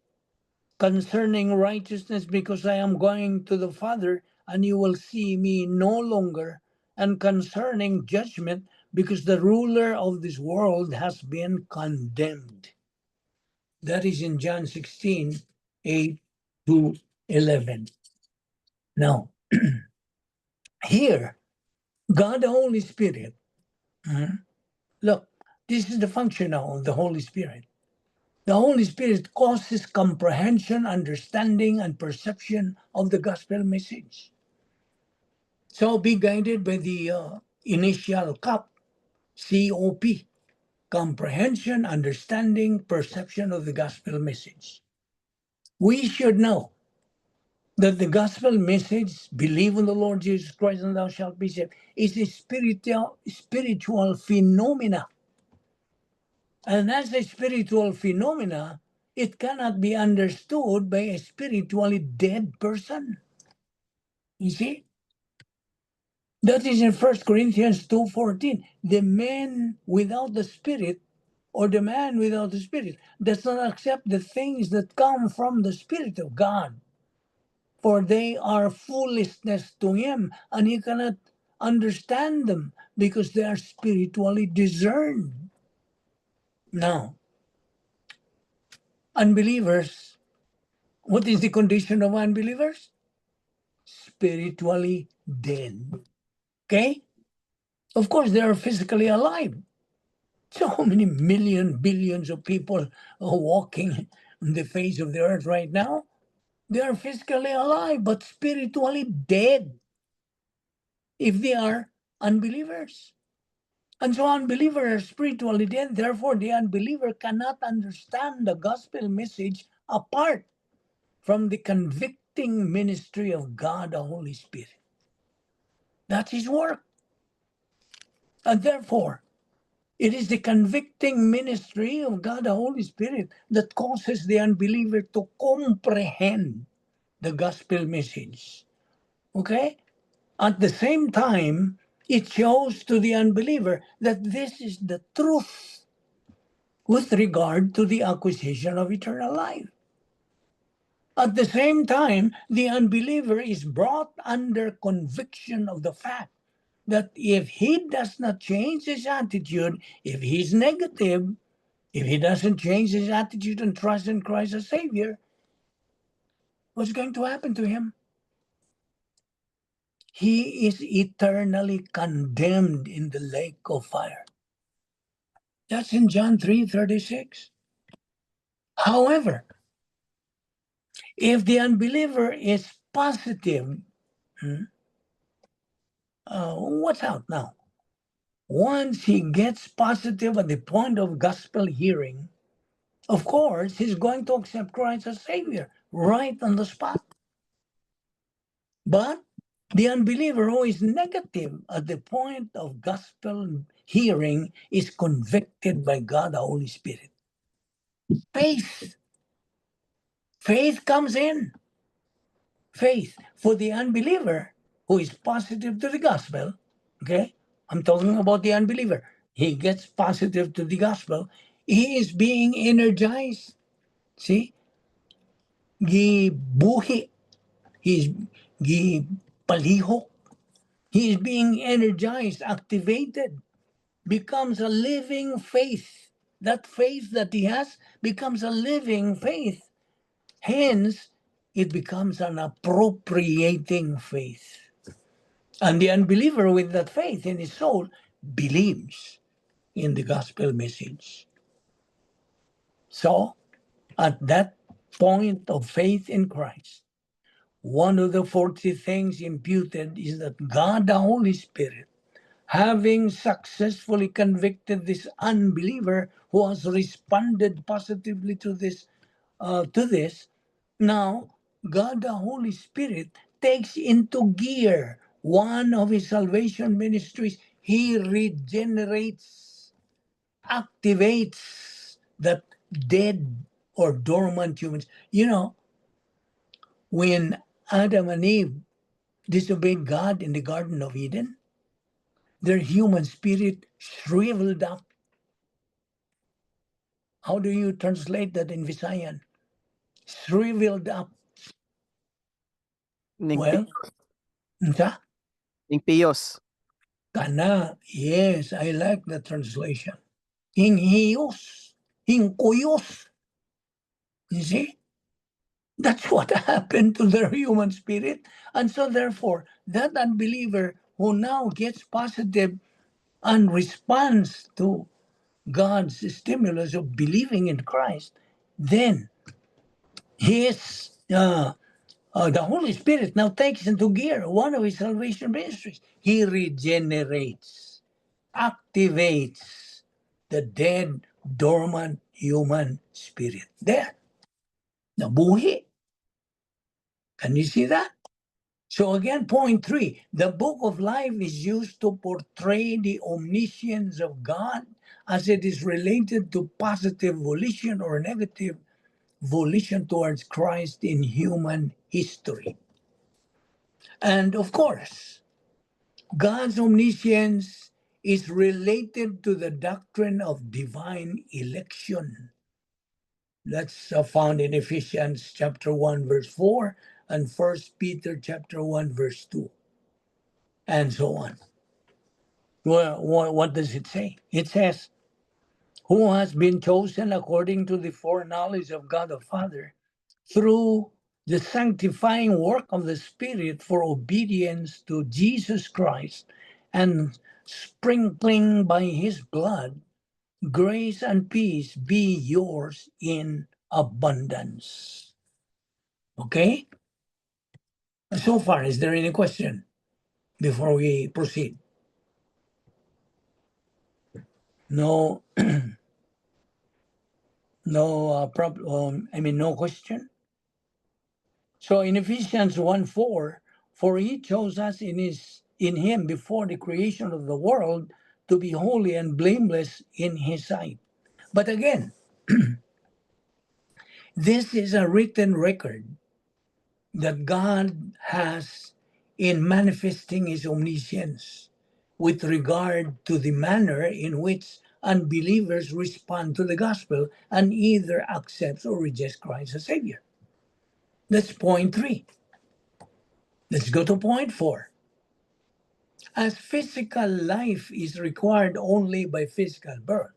Concerning righteousness, because I am going to the Father, and you will see me no longer. And concerning judgment, because the ruler of this world has been condemned. That is in John 16, 8 to 11. Now, here, God the Holy Spirit, look, this is the function now of the Holy Spirit. The Holy Spirit causes comprehension, understanding, and perception of the gospel message. So be guided by the initial COP, C-O-P, comprehension, understanding, perception of the gospel message. We should know that the gospel message, believe in the Lord Jesus Christ and thou shalt be saved, is a spiritual phenomena. And as a spiritual phenomena, it cannot be understood by a spiritually dead person. You see? That is in 1 Corinthians 2:14. The man without the Spirit, or the man without the Spirit, does not accept the things that come from the Spirit of God, for they are foolishness to him, and he cannot understand them because they are spiritually discerned. Now, unbelievers, what is the condition of unbelievers? Spiritually dead. Okay? Of course, they are physically alive. So many billions of people are walking on the face of the earth right now. They are physically alive, but spiritually dead if they are unbelievers. And so unbelievers are spiritually dead. Therefore, the unbeliever cannot understand the gospel message apart from the convicting ministry of God, the Holy Spirit. That's his work. And therefore, it is the convicting ministry of God the Holy Spirit that causes the unbeliever to comprehend the gospel message. Okay? At the same time, it shows to the unbeliever that this is the truth with regard to the acquisition of eternal life. At the same time, the unbeliever is brought under conviction of the fact that if he does not change his attitude, if he's negative, if he doesn't change his attitude and trust in Christ as Savior, what's going to happen to him? He is eternally condemned in the lake of fire. That's in John 3:36. However, if the unbeliever is positive, what's out now? Once he gets positive at the point of gospel hearing, of course, he's going to accept Christ as Savior right on the spot. But the unbeliever who is negative at the point of gospel hearing is convicted by God the Holy Spirit. Faith comes in. Faith for the unbeliever who is positive to the gospel. Okay, I'm talking about the unbeliever. He gets positive to the gospel. He is being energized. See, gibuhi. He's gipalihok. He is being energized, activated, becomes a living faith. That faith that he has becomes a living faith. Hence, it becomes an appropriating faith. And the unbeliever with that faith in his soul believes in the gospel message. So, at that point of faith in Christ, one of the 40 things imputed is that God, the Holy Spirit, having successfully convicted this unbeliever who has responded positively to this, now God, the Holy Spirit, takes into gear one of his salvation ministries. He regenerates, activates that dead or dormant humans. You know, when Adam and Eve disobeyed God in the Garden of Eden, their human spirit shriveled up. How do you translate that in Visayan? Shriveled up. Well, nta? Piyos. Kana. Yes, I like the translation. Hinghiyos. Hingkuyos. You see? That's what happened to their human spirit. And so therefore, that unbeliever who now gets positive and responds to God's stimulus of believing in Christ, then his the Holy Spirit now takes into gear one of his salvation ministries. He regenerates, activates the dead, dormant human spirit. There, nabuhi. Can you see that? So again, point 3, the book of life is used to portray the omniscience of God as it is related to positive volition or negative volition towards Christ in human history. And of course, God's omniscience is related to the doctrine of divine election. That's found in Ephesians chapter 1 verse 4 and 1 Peter chapter 1 verse 2 and so on. Well, what does it say? It says, who has been chosen according to the foreknowledge of God the Father through the sanctifying work of the Spirit for obedience to Jesus Christ and sprinkling by his blood, grace and peace be yours in abundance. Okay? So far, is there any question before we proceed? No, no problem. No question. So in Ephesians 1:4, for he chose us in his in him before the creation of the world to be holy and blameless in his sight. But again, this is a written record that God has in manifesting his omniscience with regard to the manner in which unbelievers respond to the gospel and either accept or reject Christ as Savior. That's point 3. Let's go to point 4. As physical life is required only by physical birth,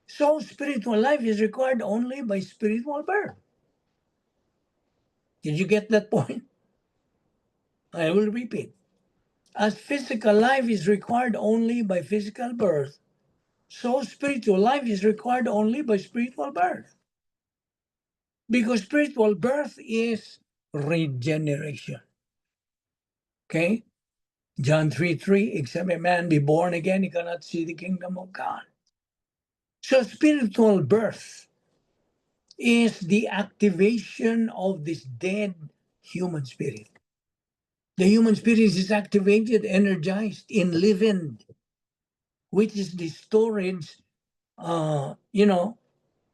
so spiritual life is required only by spiritual birth. Did you get that point? I will repeat. As physical life is required only by physical birth, so spiritual life is required only by spiritual birth. Because spiritual birth is regeneration. Okay? John 3:3, except a man be born again, he cannot see the kingdom of God. So spiritual birth is the activation of this dead human spirit. The human spirit is activated, energized, enlivened, which is the storage,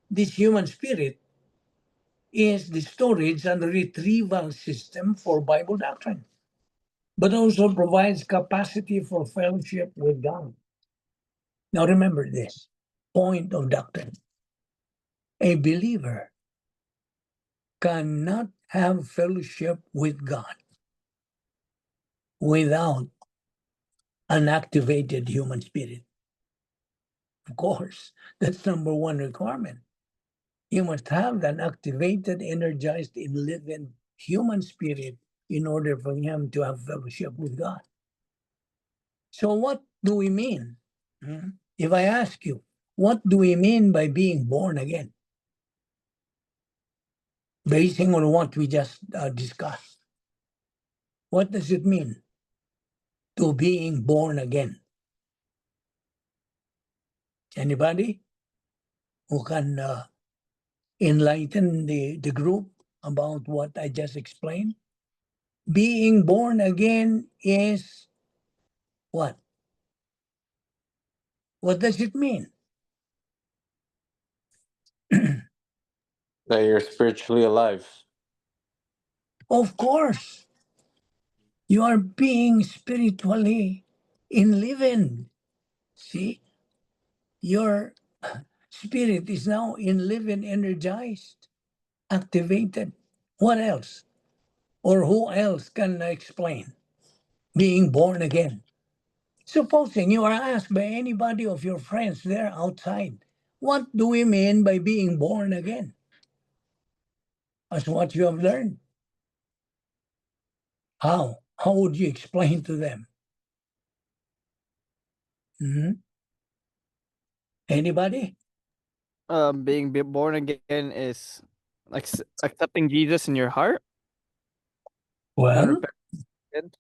this human spirit is the storage and retrieval system for Bible doctrine, but also provides capacity for fellowship with God. Now remember this point of doctrine. A believer cannot have fellowship with God without an activated human spirit. Of course, that's number one requirement. You must have an activated, energized, enlivened human spirit in order for him to have fellowship with God. So what do we mean? If I ask you, what do we mean by being born again? Basing on what we just discussed. What does it mean to being born again? Anybody who can enlighten the group about what I just explained? Being born again is what? What does it mean? That you're spiritually alive. Of course, you are being spiritually enlivened. See, your spirit is now enlivened, energized, activated. What else? Or who else can explain being born again? Supposing you are asked by anybody of your friends there outside, what do we mean by being born again? As what you have learned. How? How would you explain to them? Anybody? Being born again is like accepting Jesus in your heart. Well, Repent.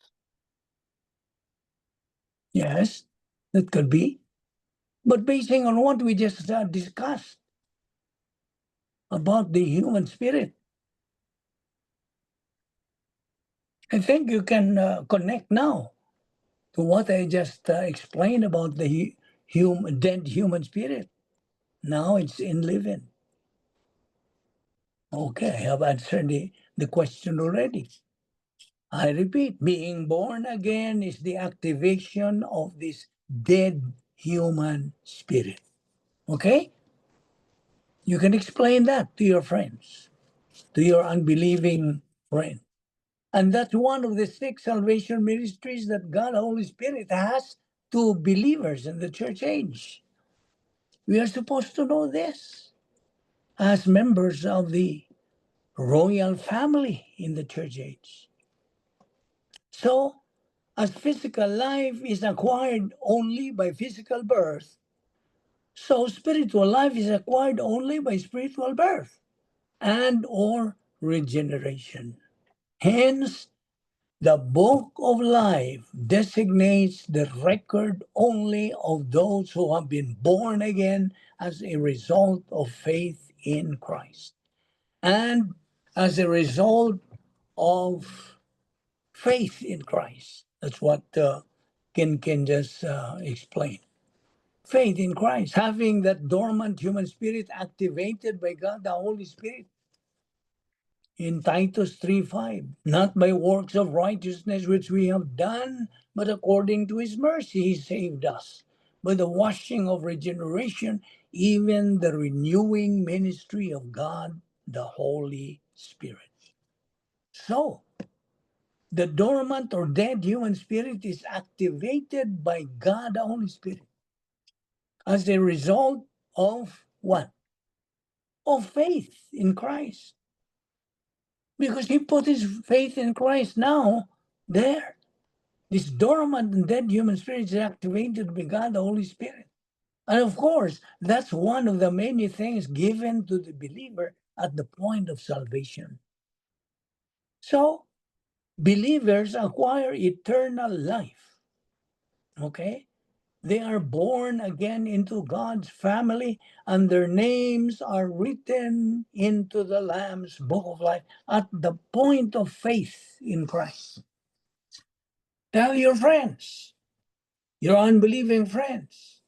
yes, that could be. But basing on what we just discussed about the human spirit, I think you can connect now to what I just explained about the dead human spirit. Now it's in living. Okay, I have answered the question already. I repeat, being born again is the activation of this dead human spirit. Okay? You can explain that to your friends, to your unbelieving friend. And that's one of the 6 salvation ministries that God, Holy Spirit, has to believers in the church age. We are supposed to know this as members of the royal family in the church age. So, as physical life is acquired only by physical birth, so spiritual life is acquired only by spiritual birth and or regeneration. Hence, the book of life designates the record only of those who have been born again as a result of faith in Christ. And as a result of faith in Christ, That's what Ken just explained. Faith in Christ, having that dormant human spirit activated by God, the Holy Spirit. In Titus 3:5, not by works of righteousness which we have done, but according to his mercy he saved us, by the washing of regeneration, even the renewing ministry of God, the Holy Spirit. So, the dormant or dead human spirit is activated by God, the Holy Spirit, as a result of what? Of faith in Christ. Because he put his faith in Christ now there. This dormant and dead human spirit is activated by God, the Holy Spirit. And of course, that's one of the many things given to the believer at the point of salvation. So, believers acquire eternal life. Okay? They are born again into God's family, and their names are written into the Lamb's book of life at the point of faith in Christ. Tell your friends, your unbelieving friends,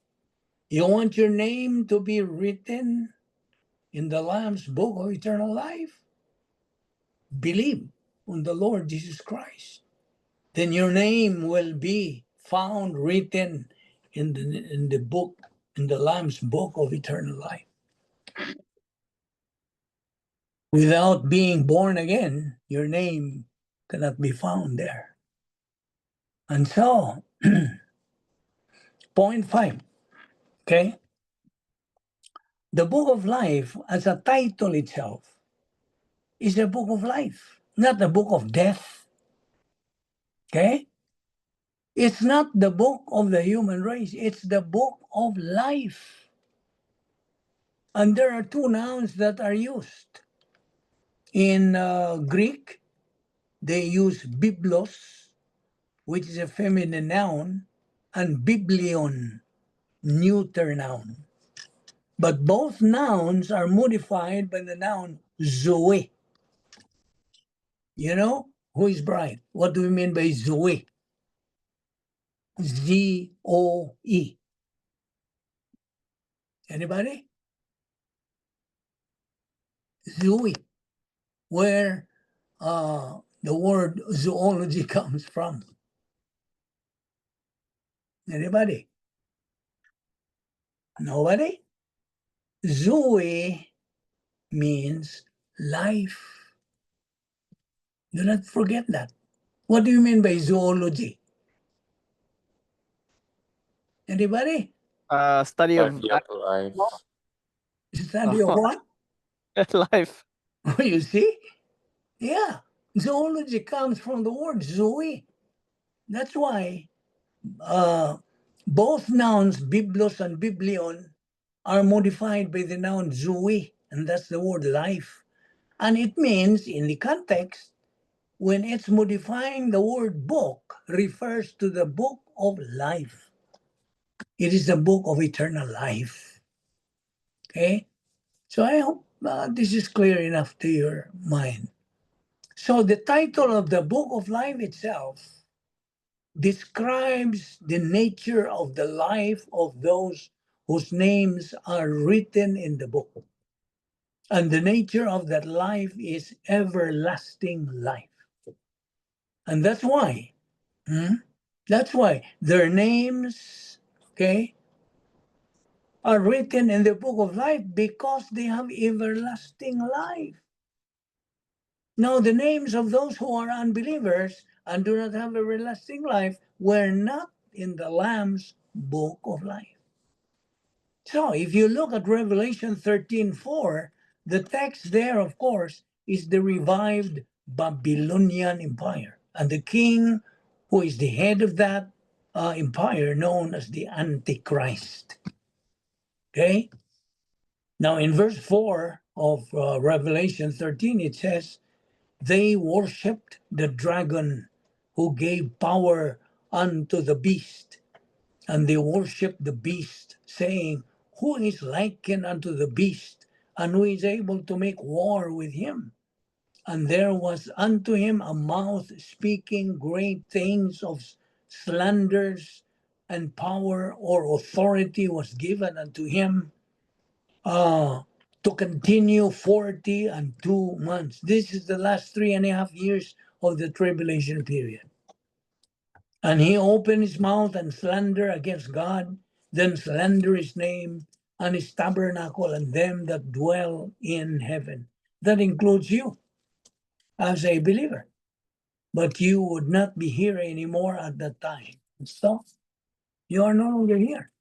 you want your name to be written in the Lamb's book of eternal life? Believe on the Lord Jesus Christ. Then your name will be found written in the book, in the Lamb's book of eternal life. Without being born again, your name cannot be found there. And so, point 5, okay? The book of life, as a title itself, is a book of life, not a book of death. Okay? It's not the book of the human race, it's the book of life. And there are two nouns that are used. In Greek, they use biblos, which is a feminine noun, and biblion, neuter noun. But both nouns are modified by the noun zoe. You know, who is bride? What do we mean by zoe? Z-O-E. Anybody? Zoe, where the word zoology comes from. Anybody? Nobody? Zoe means life. Do not forget that. What do you mean by zoology? Anybody? Study of Study of life. Study of what? life. You see? Yeah. Zoology comes from the word zoe. That's why both nouns, biblos and biblion, are modified by the noun zoe, and that's the word life. And it means, in the context, when it's modifying the word book, refers to the book of life. It is the book of eternal life. Okay? So I hope this is clear enough to your mind. So the title of the book of life itself describes the nature of the life of those whose names are written in the book. And the nature of that life is everlasting life. And that's why, their names, okay, are written in the book of life because they have everlasting life. Now, the names of those who are unbelievers and do not have everlasting life were not in the Lamb's book of life. So, if you look at Revelation 13:4, the text there, of course, is the revived Babylonian Empire. And the king who is the head of that empire, known as the Antichrist. Okay? Now, in verse 4 of Revelation 13, it says, they worshipped the dragon who gave power unto the beast, and they worshipped the beast, saying, who is likened unto the beast, and who is able to make war with him? And there was unto him a mouth speaking great things of slanders, and power or authority was given unto him to continue 42 months. This is the last 3.5 years of the tribulation period. And he opened his mouth and slander against God, then slander his name and his tabernacle and them that dwell in heaven. That includes you as a believer. But you would not be here anymore at that time. So you are no longer here.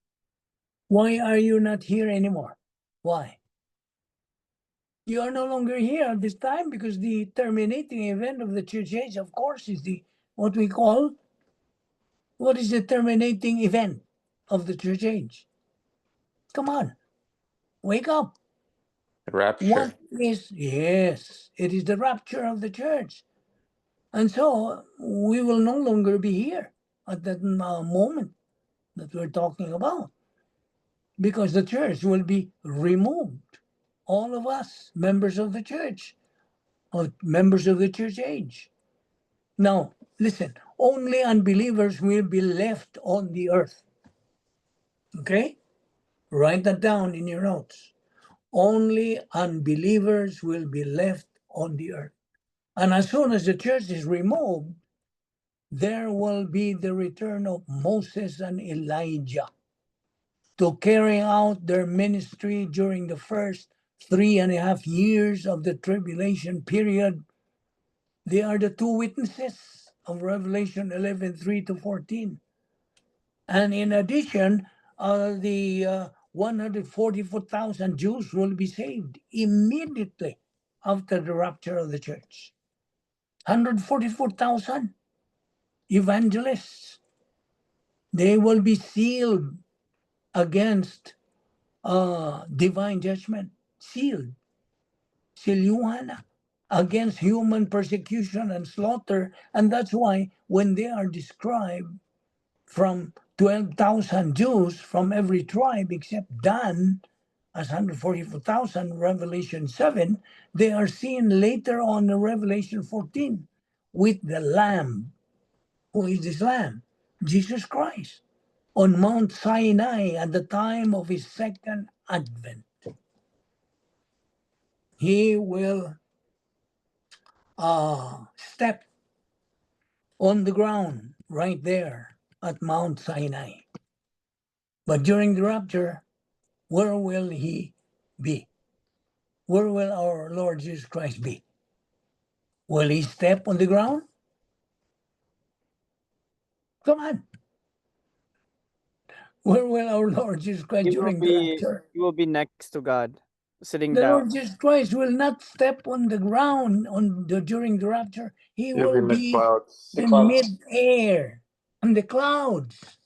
Why are you not here anymore? Why? You are no longer here at this time because the terminating event of the church age, of course, is what is the terminating event of the church age? Come on, wake up. The rapture. What is, yes, it is the rapture of the church. And so we will no longer be here at that moment that we're talking about, because the church will be removed. All of us, members of the church, or members of the church age. Now, listen, only unbelievers will be left on the earth. Okay? Write that down in your notes. Only unbelievers will be left on the earth. And as soon as the church is removed, there will be the return of Moses and Elijah to carry out their ministry during the first 3.5 years of the tribulation period. They are the two witnesses of Revelation 11:3-14. And in addition, the 144,000 Jews will be saved immediately after the rapture of the church. 144,000 evangelists. They will be sealed against divine judgment. Sealed. Silyuhan against human persecution and slaughter. And that's why when they are described from 12,000 Jews from every tribe except Dan as 144,000, Revelation 7, they are seen later on in Revelation 14 with the Lamb. Who is this Lamb? Jesus Christ. On Mount Sinai at the time of his second advent. He will step on the ground right there at Mount Sinai. But during the rapture, where will he be? Where will our Lord Jesus Christ be? Will he step on the ground? Come on. Where will our Lord Jesus Christ during the rapture? He will be next to God, sitting The down. Lord Jesus Christ will not step on the ground during the rapture. He He'll will be in the be clouds. in mid-air, on the clouds,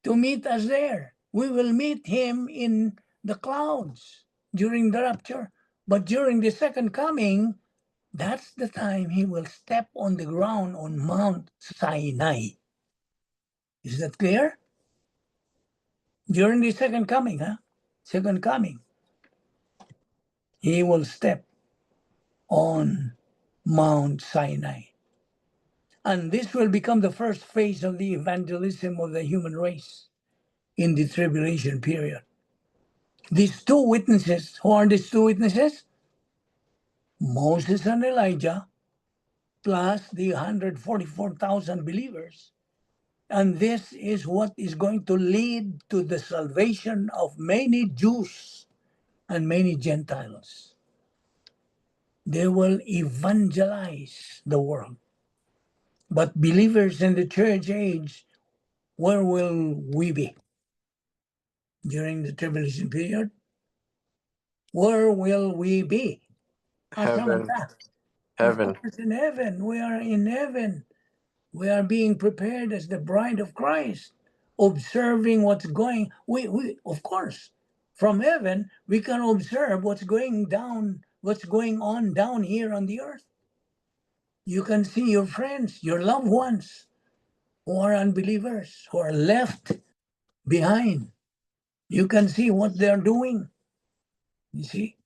to meet us there. We will meet him in the clouds during the rapture. But during the second coming, that's the time he will step on the ground on Mount Sinai. Is that clear? During the second coming, Second coming, he will step on Mount Sinai. And this will become the first phase of the evangelism of the human race in the tribulation period. These two witnesses, who are these two witnesses? Moses and Elijah, plus the 144,000 believers. And this is what is going to lead to the salvation of many Jews and many Gentiles. They will evangelize the world. But believers in the church age, where will we be during the tribulation period? Where will we be? Heaven. Heaven. Of course, in heaven. We are in heaven. We are being prepared as the bride of Christ, observing what's going. We of course, from heaven we can observe what's going on down here on the earth. You can see your friends, your loved ones, who are unbelievers, who are left behind. You can see what they're doing. You see?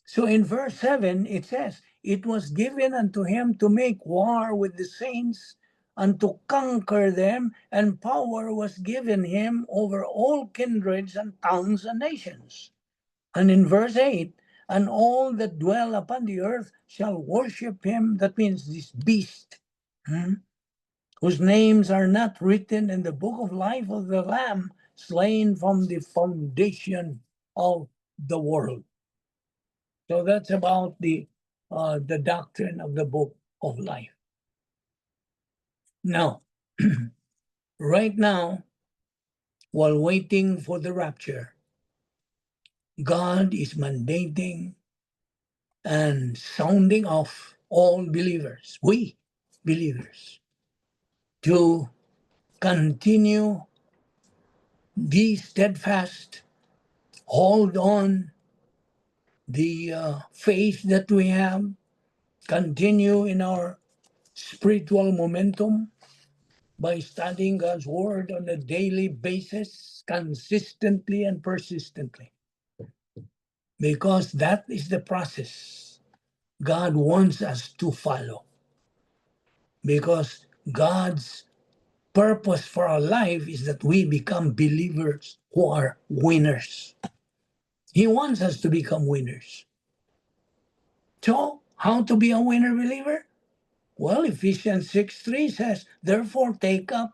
So in verse 7, it says, it was given unto him to make war with the saints and to conquer them, and power was given him over all kindreds and tongues and nations. And in verse 8, and all that dwell upon the earth shall worship him, that means this beast, whose names are not written in the book of life of the Lamb, slain from the foundation of the world. So that's about the doctrine of the book of life. Now, right now, while waiting for the rapture, God is mandating and sounding off all believers, we believers, to continue, be steadfast, hold on the faith that we have, continue in our spiritual momentum by studying God's word on a daily basis, consistently and persistently. Because that is the process God wants us to follow. Because God's purpose for our life is that we become believers who are winners. He wants us to become winners. So, how to be a winner believer? Well, Ephesians 6:3 says, therefore take up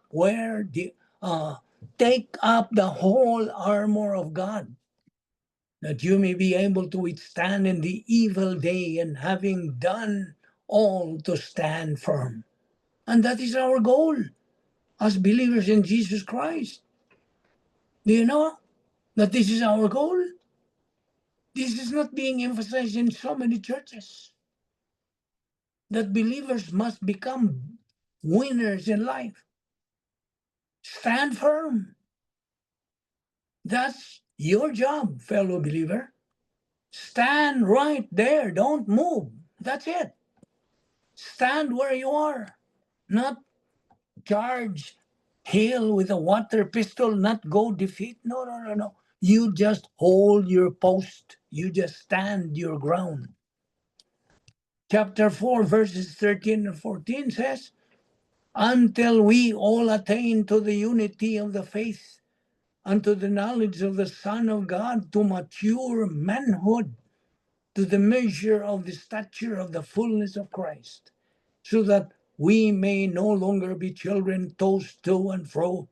the whole armor of God, that you may be able to withstand in the evil day, and having done all, to stand firm. And that is our goal as believers in Jesus Christ. Do you know that this is our goal? This is not being emphasized in so many churches. That believers must become winners in life. Stand firm. That's your job, fellow believer. Stand right there. Don't move. That's it. Stand where you are. Not charge hail with a water pistol, not go defeat. No. You just hold your post. You just stand your ground. Chapter 4, verses 13 and 14 says, until we all attain to the unity of the faith, unto the knowledge of the Son of God, to mature manhood, to the measure of the stature of the fullness of Christ, so that we may no longer be children tossed to and fro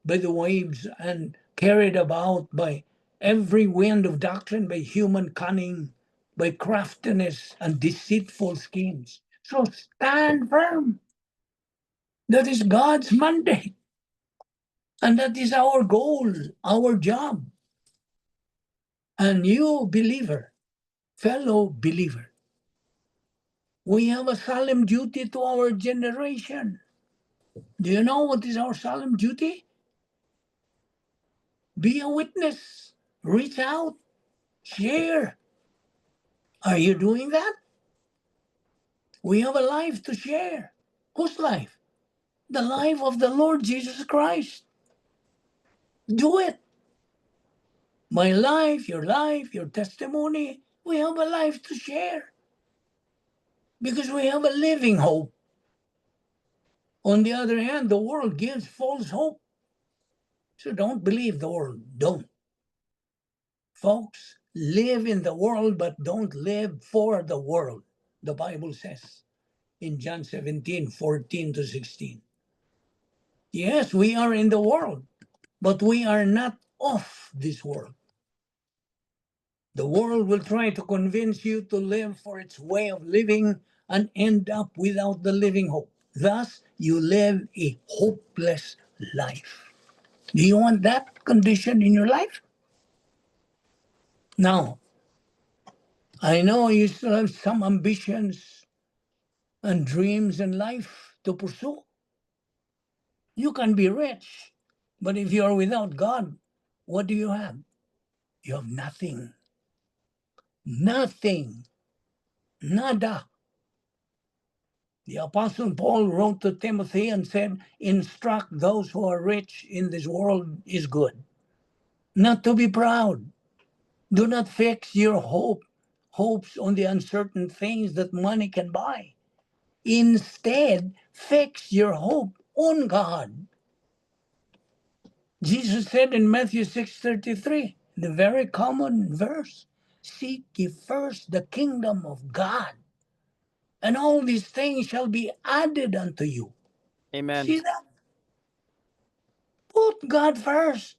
by the waves and carried about by every wind of doctrine, by human cunning, by craftiness and deceitful schemes. So stand firm. That is God's mandate. And that is our goal, our job. And you, believer, fellow believer, we have a solemn duty to our generation. Do you know what is our solemn duty? Be a witness. Reach out. Share. Are you doing that? We have a life to share. Whose life? The life of the Lord Jesus Christ. Do it. My life, your testimony. We have a life to share. Because we have a living hope. On the other hand, the world gives false hope. So don't believe the world. Don't. Folks, live in the world, but don't live for the world. The Bible says in John 17:14-16. Yes, we are in the world, but we are not of this world. The world will try to convince you to live for its way of living and end up without the living hope. Thus, you live a hopeless life. Do you want that condition in your life? Now, I know you still have some ambitions and dreams in life to pursue. You can be rich, but if you are without God, what do you have? You have nothing. Nothing. Nada. The Apostle Paul wrote to Timothy and said, instruct those who are rich in this world is good. Not to be proud. Do not fix your hope hopes on the uncertain things that money can buy. Instead, fix your hope on God. Jesus said in Matthew 6:33, the very common verse, seek ye first the kingdom of God, and all these things shall be added unto you. Amen. See that? Put God first.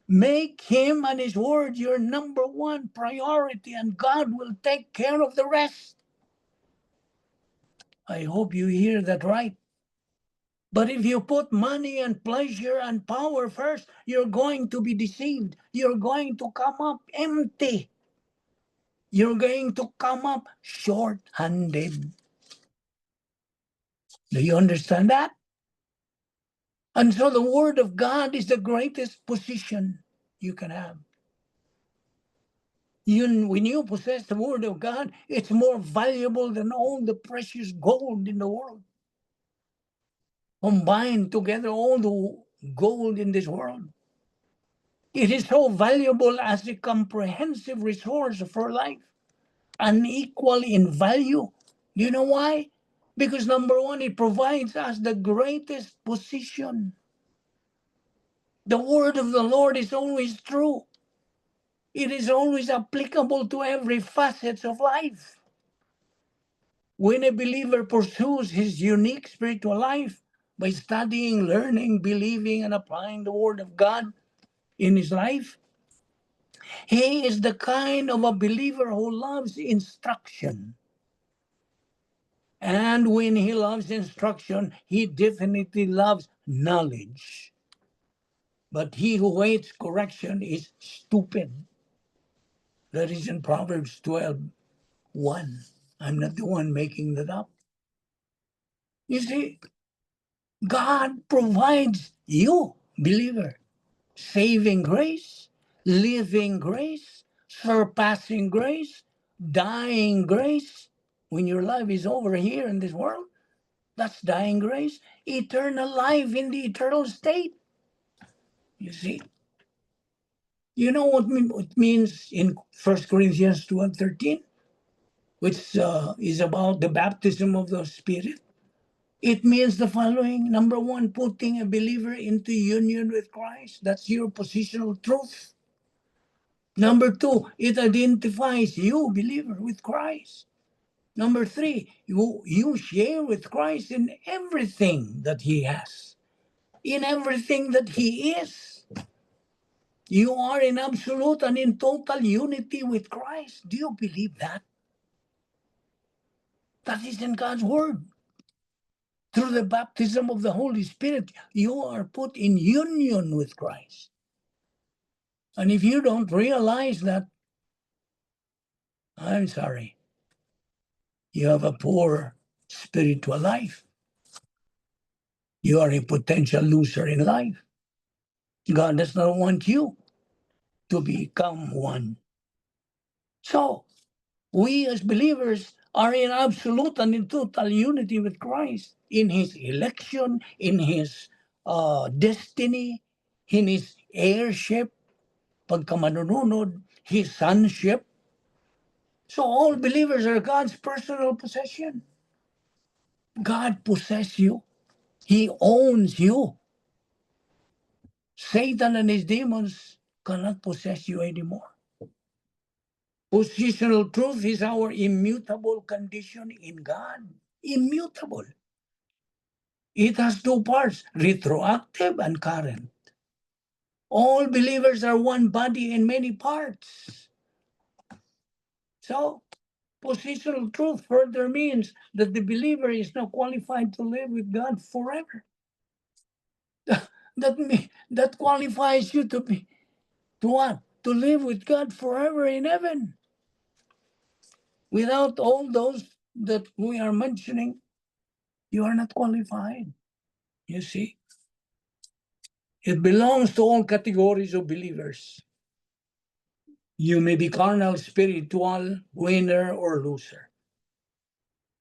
Make Him and His Word your number one priority, and God will take care of the rest. I hope you hear that right. But if you put money and pleasure and power first, you're going to be deceived. You're going to come up empty. You're going to come up short-handed. Do you understand that? And so the Word of God is the greatest position you can have. When you possess the Word of God, it's more valuable than all the precious gold in the world. Combine together all the gold in this world. It is so valuable as a comprehensive resource for life, unequal in value. Do you know why? Because number one, it provides us the greatest position. The word of the Lord is always true. It is always applicable to every facet of life. When a believer pursues his unique spiritual life by studying, learning, believing, and applying the word of God in his life, he is the kind of a believer who loves instruction. And when he loves instruction, he definitely loves knowledge. But he who hates correction is stupid. That is in Proverbs 12:1. I'm not the one making that up. You see, God provides you, believer, saving grace, living grace, surpassing grace, dying grace. When your life is over here in this world, that's dying grace. Eternal life in the eternal state. You see, you know what it means in 1 Corinthians 2:13, which is about the baptism of the Spirit. It means the following. Number one, putting a believer into union with Christ. That's your positional truth. Number two, it identifies you, believer, with Christ. Number three, you share with Christ in everything that He has, in everything that He is. You are in absolute and in total unity with Christ. Do you believe that? That is in God's Word. Through the baptism of the Holy Spirit, you are put in union with Christ. And if you don't realize that, I'm sorry, you have a poor spiritual life. You are a potential loser in life. God does not want you to become one. So, we as believers are in absolute and in total unity with Christ in His election, in His destiny, in His heirship, pagkamanununod, His sonship. So all believers are God's personal possession. God possesses you. He owns you. Satan and his demons cannot possess you anymore. Positional truth is our immutable condition in God. Immutable. It has two parts, retroactive and current. All believers are one body in many parts. So, positional truth further means that the believer is not qualified to live with God forever. That qualifies you to what? To live with God forever in heaven. Without all those that we are mentioning, you are not qualified. You see? It belongs to all categories of believers. You may be carnal, spiritual, winner, or loser.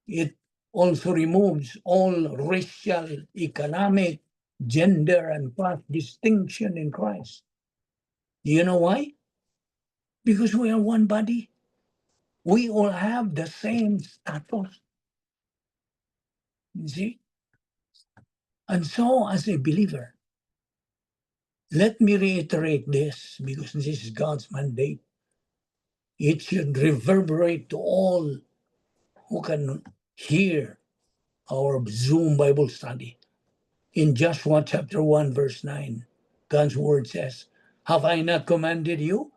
It also removes all racial, economic, gender, and class distinction in Christ. Do you know why? Because we are one body. We all have the same status. You see? And so, as a believer, let me reiterate this because this is God's mandate. It should reverberate to all who can hear our Zoom Bible study. In Joshua chapter 1, verse 9, God's word says, "Have I not commanded you?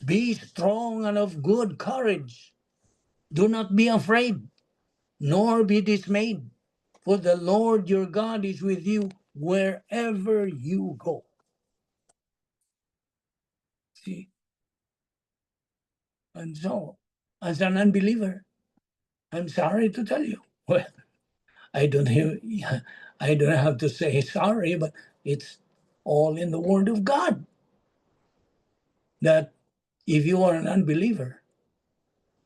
Be strong and of good courage. Do not be afraid, nor be dismayed, for the Lord your God is with you wherever you go." See? And so, as an unbeliever, I'm sorry to tell you. Well, I don't have to say sorry, but it's all in the Word of God. That if you are an unbeliever,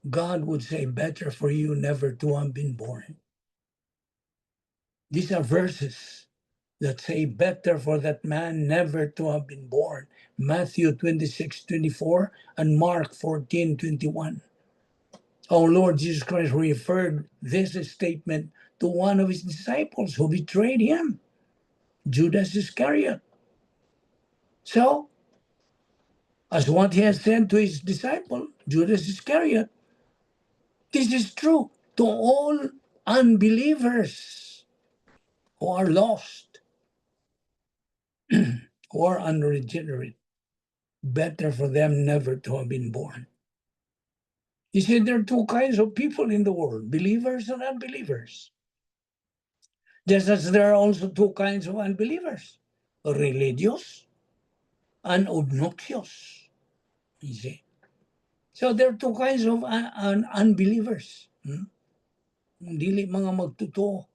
God would say, better for you never to have been born. These are verses that say, better for that man never to have been born. Matthew 26:24 and Mark 14:21. Our Lord Jesus Christ referred this statement to one of his disciples who betrayed him, Judas Iscariot. So, as what he has said to his disciple, Judas Iscariot, this is true to all unbelievers who are lost, who are unregenerate. Better for them never to have been born. He said there are two kinds of people in the world, believers and unbelievers. Just as there are also two kinds of unbelievers, religious and obnoxious. You see? So there are two kinds of unbelievers. Dili mga magtotoo.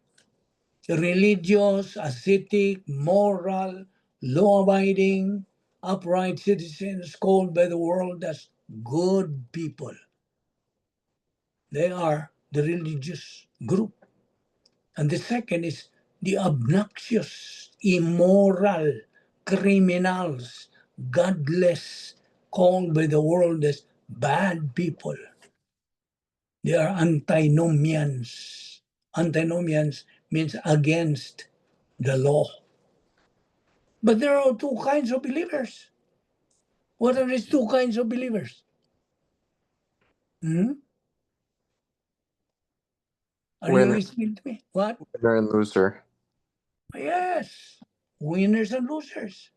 Religious, ascetic, moral, law-abiding, upright citizens called by the world as good people. They are the religious group. And the second is the obnoxious, immoral, criminals, godless, called by the world as bad people. They are antinomians. Antinomians means against the law. But there are two kinds of believers. What are these two kinds of believers? Are you Winner, listening to me? What? winner and loser. Yes. Winners and losers.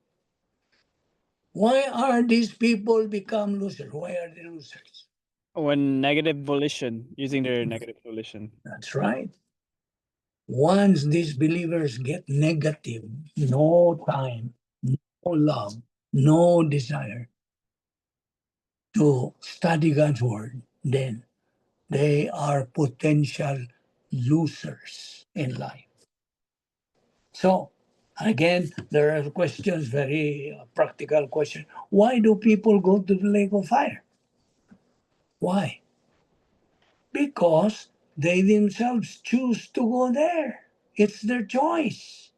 Why are these people become losers? Why are they losers? When negative volition, using their negative volition. That's right. Once these believers get negative, no time, no love, no desire to study God's word, then they are potential losers in life. So, again, there are questions, very practical question. Why do people go to the lake of fire? Why? Because they themselves choose to go there. It's their choice.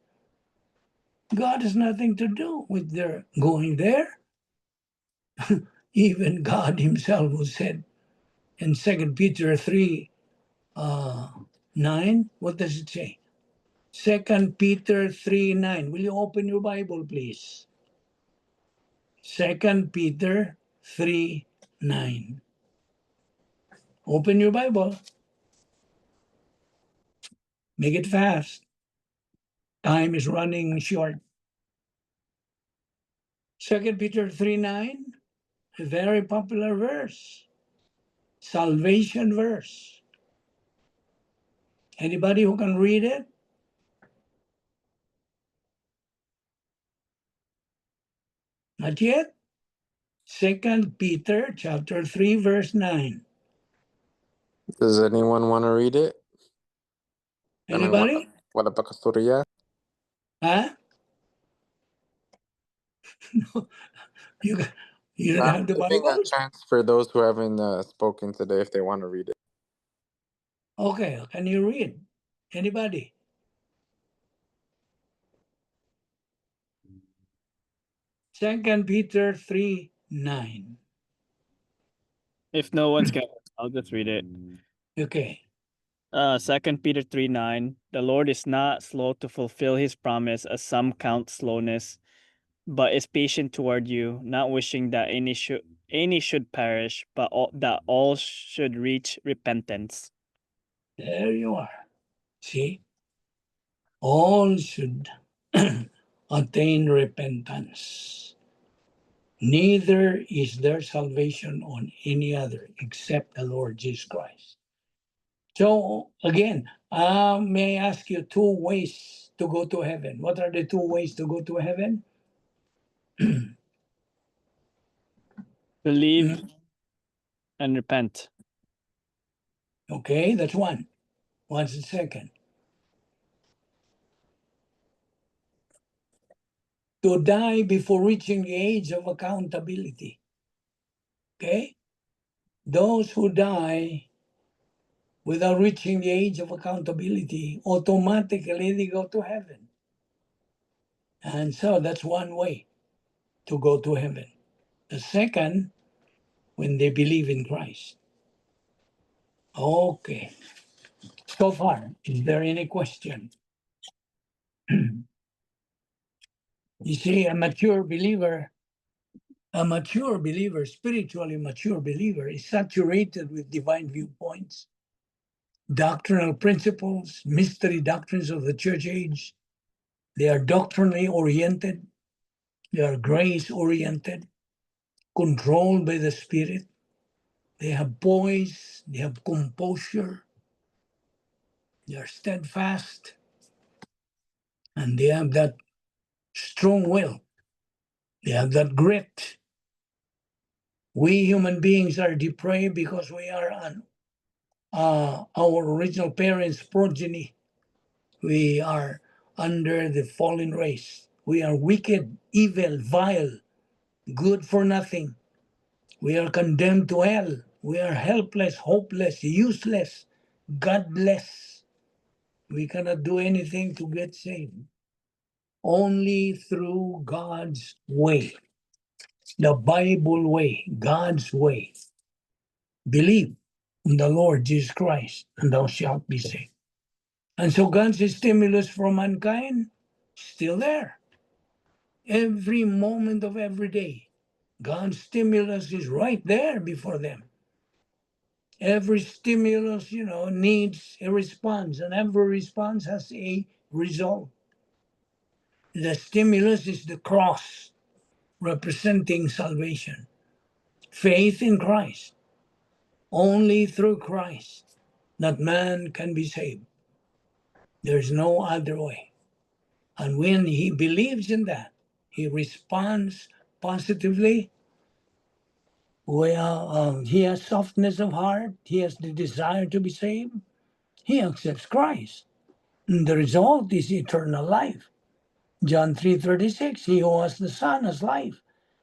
God has nothing to do with their going there. Even God himself who said in 2 Peter 3, 9, what does it say? 2 Peter 3, 9. Will you open your Bible, please? 2 Peter 3, 9. Open your Bible. Make it fast. Time is running short. 2 Peter 3, 9. A very popular verse. Salvation verse. Anybody who can read it? Not yet? 2 Peter chapter 3, verse 9. Does anyone want to read it? Anybody? Wala pa kasturya? Huh? No, you don't I'm have the giving a Bible? chance for those who haven't spoken today if they want to read it. Okay, can you read? Anybody? Second Peter 3, 9. If no one's got it, I'll just read it. Okay. 2 Peter 3:9. The Lord is not slow to fulfill his promise, as some count slowness, but is patient toward you, not wishing that any should perish, but that all should reach repentance. There you are. See? All should attain repentance. Neither is there salvation on any other except the Lord Jesus Christ. So again, may I ask you two ways to go to heaven? What are the two ways to go to heaven? Believe and repent. Okay, that's one. What's the second? To die before reaching the age of accountability. Okay? Those who die without reaching the age of accountability, automatically they go to heaven. And so that's one way to go to heaven. The second, when they believe in Christ. Okay. So far, is there any question? You see, a mature believer, spiritually mature believer, is saturated with divine viewpoints, doctrinal principles, mystery doctrines of the church age. They are doctrinally oriented, they are grace oriented, controlled by the Spirit. They have poise, they have composure, they are steadfast, and they have that strong will. They have that grit. We human beings are depraved because we are our original parents' progeny. We are under the fallen race. We are wicked, evil, vile, good for nothing. We are condemned to hell. We are helpless, hopeless, useless, godless. We cannot do anything to get saved. Only through God's way, the Bible way, God's way. Believe in the Lord Jesus Christ, and thou shalt be saved. And so God's stimulus for mankind still there. Every moment of every day, God's stimulus is right there before them. Every stimulus, needs a response, and every response has a result. The stimulus is the cross, representing salvation. Faith in Christ. Only through Christ that man can be saved. There's no other way. And when he believes in that, he responds positively. Well, he has softness of heart. He has the desire to be saved. He accepts Christ. And the result is eternal life. John 3:36, he who has the Son has life.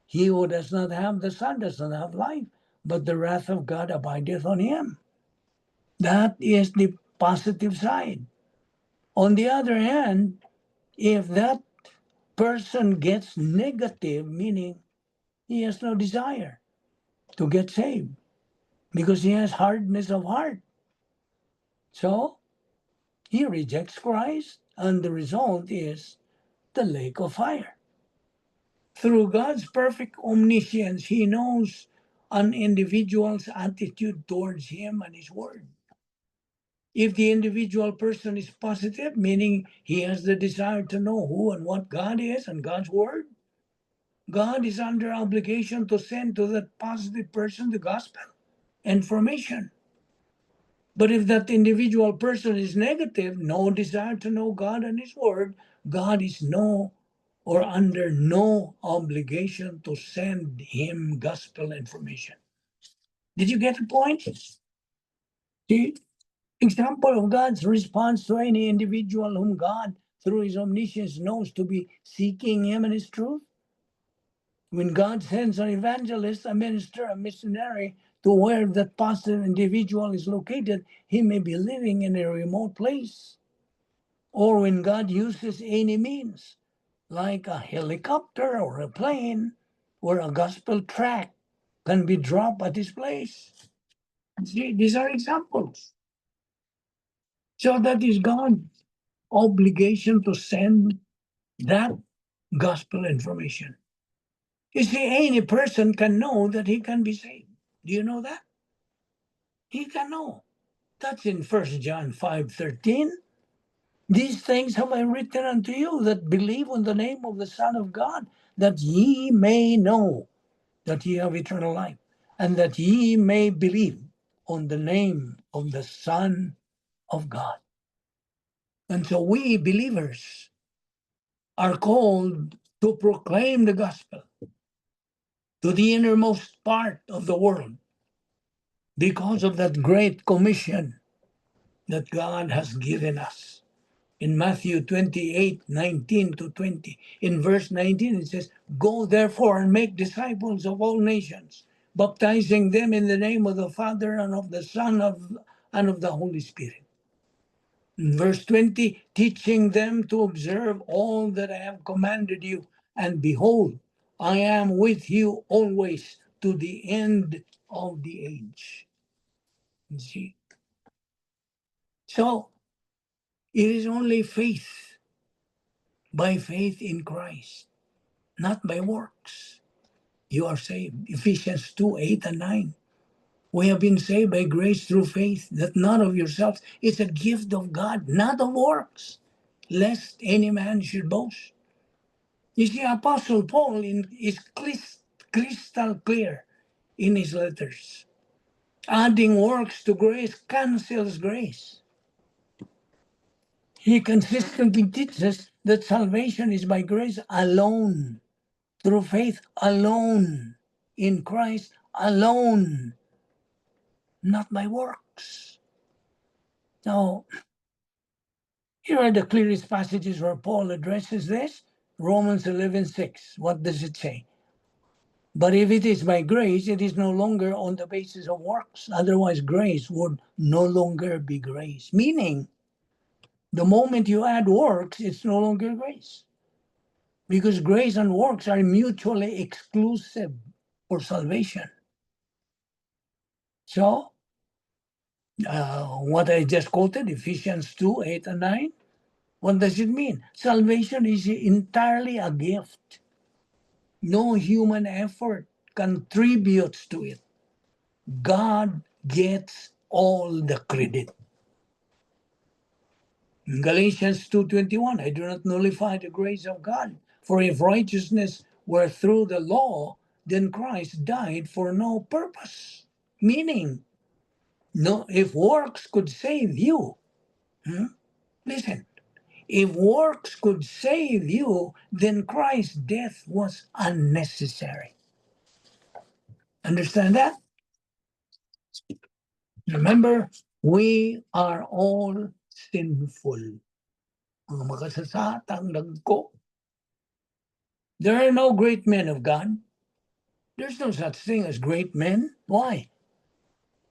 He who does not have the Son does not have life, but the wrath of God abideth on him. That is the positive side. On the other hand, if that person gets negative, meaning he has no desire to get saved because he has hardness of heart. So he rejects Christ, and the result is the lake of fire. Through God's perfect omniscience, he knows an individual's attitude towards him and his word. If the individual person is positive, meaning he has the desire to know who and what God is and God's word, God is under obligation to send to that positive person the gospel information. But if that individual person is negative, no desire to know God and his word, God is under no obligation to send him gospel information. Did you get the point? The example of God's response to any individual whom God, through his omniscience, knows to be seeking him and his truth. When God sends an evangelist, a minister, a missionary to where that positive individual is located, he may be living in a remote place. Or when God uses any means, like a helicopter or a plane or a gospel tract can be dropped at his place. See, these are examples. So that is God's obligation to send that gospel information. You see, any person can know that he can be saved. Do you know that? He can know. That's in 1 John 5:13. These things have I written unto you that believe on the name of the Son of God, that ye may know that ye have eternal life, and that ye may believe on the name of the Son of God. And so we believers are called to proclaim the gospel to the innermost part of the world because of that great commission that God has given us. In Matthew 28:19-20, in verse 19, it says, "Go therefore and make disciples of all nations, baptizing them in the name of the Father and of the Son and of the Holy Spirit." In verse 20, teaching them to observe all that I have commanded you. And behold, I am with you always to the end of the age. You see? So it is only faith, by faith in Christ, not by works. You are saved. Ephesians 2:8-9. We have been saved by grace through faith, that not of yourselves. It's a gift of God, not of works, lest any man should boast. You see, Apostle Paul is crystal clear in his letters. Adding works to grace cancels grace. He consistently teaches that salvation is by grace alone, through faith alone, in Christ alone, not by works. Now, here are the clearest passages where Paul addresses this. Romans 11:6. What does it say? But if it is by grace, it is no longer on the basis of works. Otherwise, grace would no longer be grace. Meaning, the moment you add works, it's no longer grace. Because grace and works are mutually exclusive for salvation. So, what I just quoted, Ephesians 2:8-9, what does it mean? Salvation is entirely a gift. No human effort contributes to it. God gets all the credit. In Galatians 2:21, I do not nullify the grace of God. For if righteousness were through the law, then Christ died for no purpose. Meaning, no, if works could save you, listen, if works could save you, then Christ's death was unnecessary. Understand that? Remember, we are all sinful. Mga makasasatang dagko. There are no great men of God. There's no such thing as great men. Why?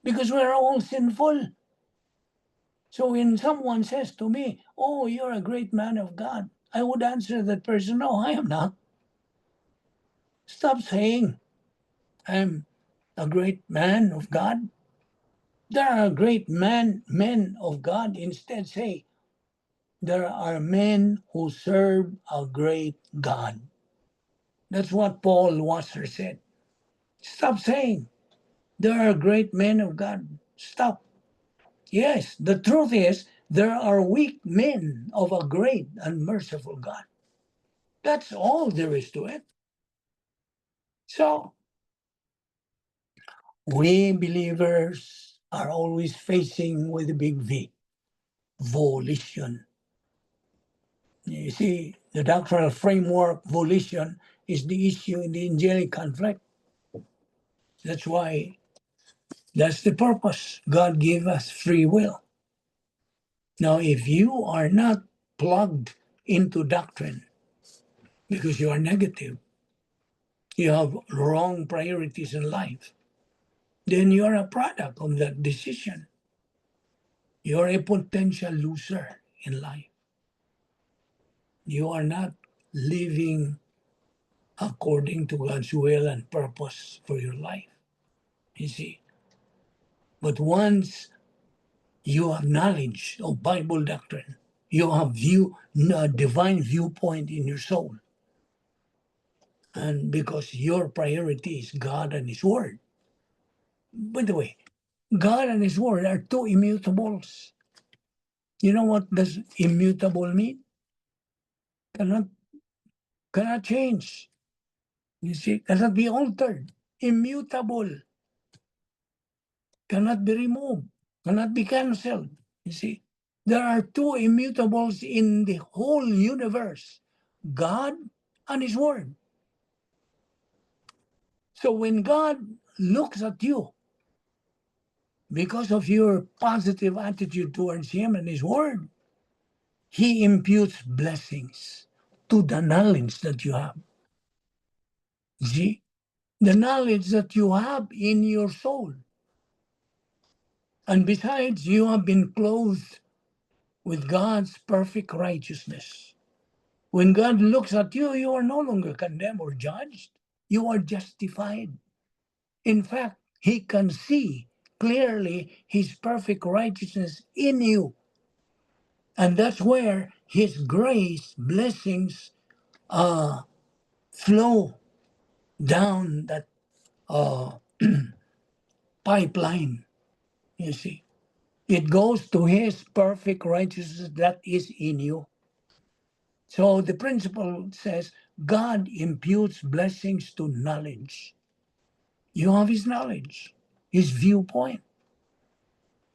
Because we're all sinful. So when someone says to me, "Oh, you're a great man of God," I would answer that person, "No, I am not." Stop saying I'm a great man of God. There are great men of God. Instead, say, there are men who serve a great God. That's what Paul Wasser said. Stop saying there are great men of God. Stop. Yes, the truth is there are weak men of a great and merciful God. That's all there is to it. So, we believers are always facing with a big V, volition. You see, the doctrinal framework, volition, is the issue in the angelic conflict. That's why, that's the purpose. God gave us free will. Now, if you are not plugged into doctrine because you are negative, you have wrong priorities in life, then you are a product of that decision. You are a potential loser in life. You are not living according to God's will and purpose for your life. You see. But once you have knowledge of Bible doctrine, you have divine viewpoint in your soul. And because your priority is God and His Word. By the way, God and His Word are two immutables. You know what does immutable mean? Cannot change. You see, cannot be altered. Immutable. Cannot be removed. Cannot be canceled. You see, there are two immutables in the whole universe, God and His Word. So when God looks at you, because of your positive attitude towards Him and His Word, He imputes blessings to the knowledge that you have. See, the knowledge that you have in your soul. And besides, you have been clothed with God's perfect righteousness. When God looks at you, you are no longer condemned or judged. You are justified. In fact, He can see clearly His perfect righteousness in you. And that's where His grace, blessings flow down that pipeline, you see. It goes to His perfect righteousness that is in you. So the principle says God imputes blessings to knowledge. You have His knowledge, His viewpoint.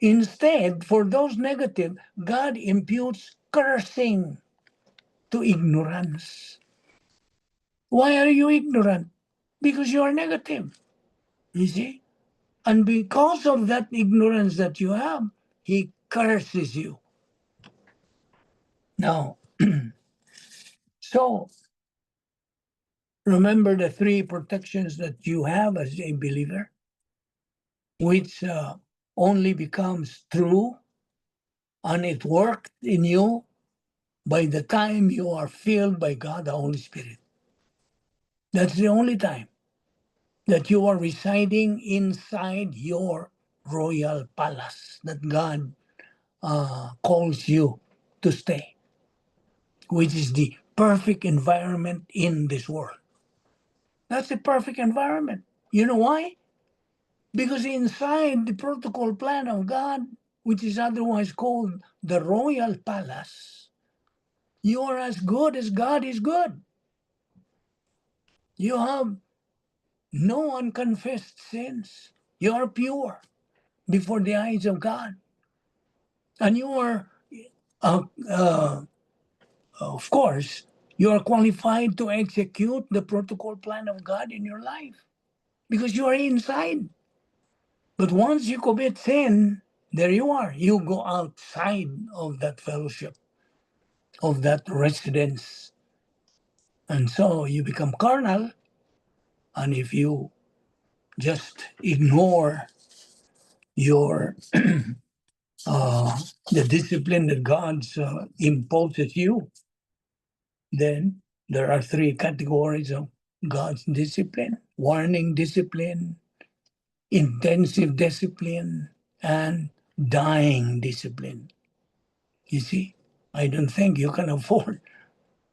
Instead, for those negative, God imputes cursing to ignorance. Why are you ignorant? Because you are negative. You see? And because of that ignorance that you have, He curses you. Now, so remember the three protections that you have as a believer, which only becomes true and it worked in you by the time you are filled by God the Holy Spirit. That's the only time that you are residing inside your royal palace that God calls you to stay, which is the perfect environment in this world. That's the perfect environment. You know why? Because inside the protocol plan of God, which is otherwise called the royal palace, you are as good as God is good. You have no unconfessed sins. You are pure before the eyes of God. And you are, of course, you are qualified to execute the protocol plan of God in your life because you are inside. But once you commit sin, there you are. You go outside of that fellowship, of that residence. And so you become carnal. And if you just ignore your the discipline that God's imposes you, then there are three categories of God's discipline: warning discipline, intensive discipline, and dying discipline. You see, I don't think you can afford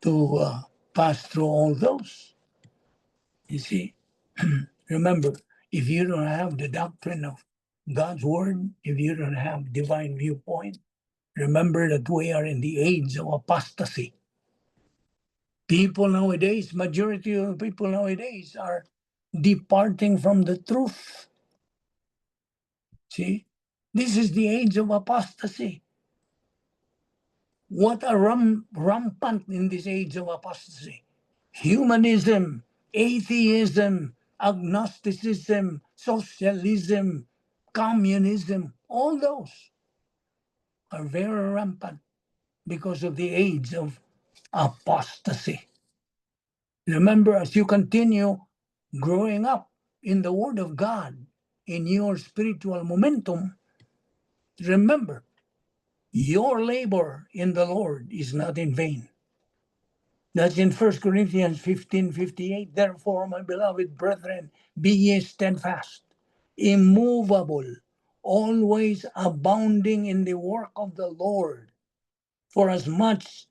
to pass through all those. You see, remember, if you don't have the doctrine of God's word, if you don't have divine viewpoint, remember that we are in the age of apostasy. People nowadays, majority of people nowadays are departing from the truth. See, this is the age of apostasy. What are rampant in this age of apostasy? Humanism, atheism, agnosticism, socialism, communism, all those are very rampant because of the age of apostasy. Remember, as you continue growing up in the Word of God, in your spiritual momentum, remember, your labor in the Lord is not in vain. That's in 1 Corinthians 15:58. Therefore, my beloved brethren, be ye steadfast, immovable, always abounding in the work of the Lord. For as much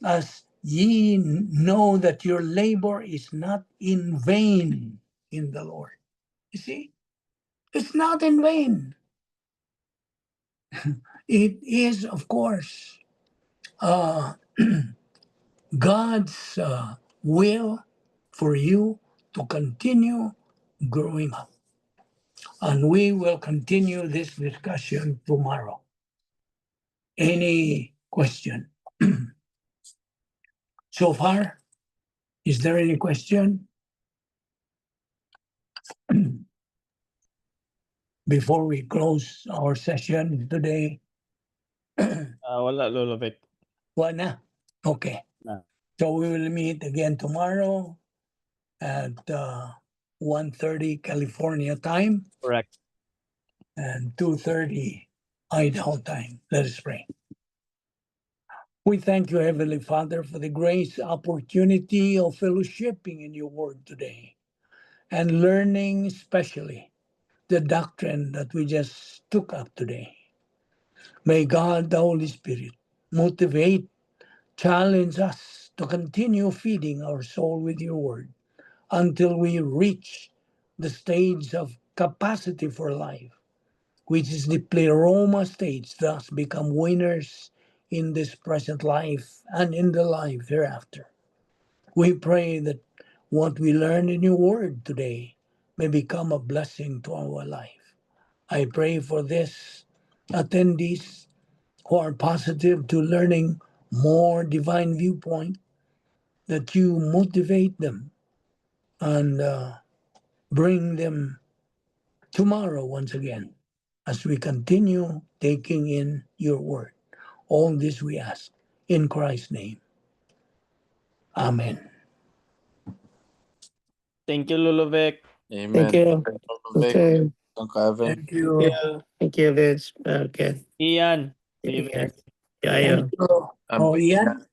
as ye know that your labor is not in vain in the Lord. You see, it's not in vain. It is, of course, God's will for you to continue growing up. And we will continue this discussion tomorrow. Any question? So far, is there any question? Before we close our session today, Wala, Lolo Vic. wala. Okay. No. So we will meet again tomorrow at 1:30 California time Correct. and 2:30 Idaho time. Let us pray. We thank you, Heavenly Father, for the grace, opportunity of fellowshipping in your word today and learning especially the doctrine that we just took up today. May God, the Holy Spirit, motivate, challenge us to continue feeding our soul with your word until we reach the stage of capacity for life, which is the pleroma stage, thus become winners in this present life and in the life hereafter. We pray that what we learn in your word today may become a blessing to our life. I pray for this attendees who are positive to learning more divine viewpoint, that you motivate them and bring them tomorrow once again as we continue taking in your word. All this we ask in Christ's name. Amen. Thank you, Lolo Vic. Amen. Thank you. Vic, Okay. Uncle Evan. Thank you. Yeah. Thank you, Vince. Okay. Ian. See you, Yeah. Vic. Yeah. Thank you. Oh, Ian?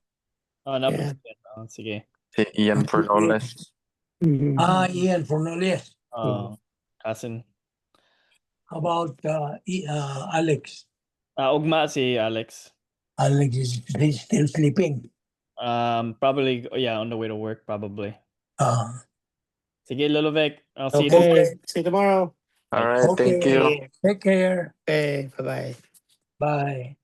Napos Yeah. yan. Sige. Si Ian Pernoles. Mhm. Ian Fornoles. Cousin. How about Alex? Ugma si Alex. Alex is he's still sleeping. Probably, yeah, on the way to work, probably. Uh, Sige, Lolo Vic. I'll see you Okay. tomorrow. See you tomorrow. All right. Thank Okay. you. Take care. Okay. Bye-bye. Bye.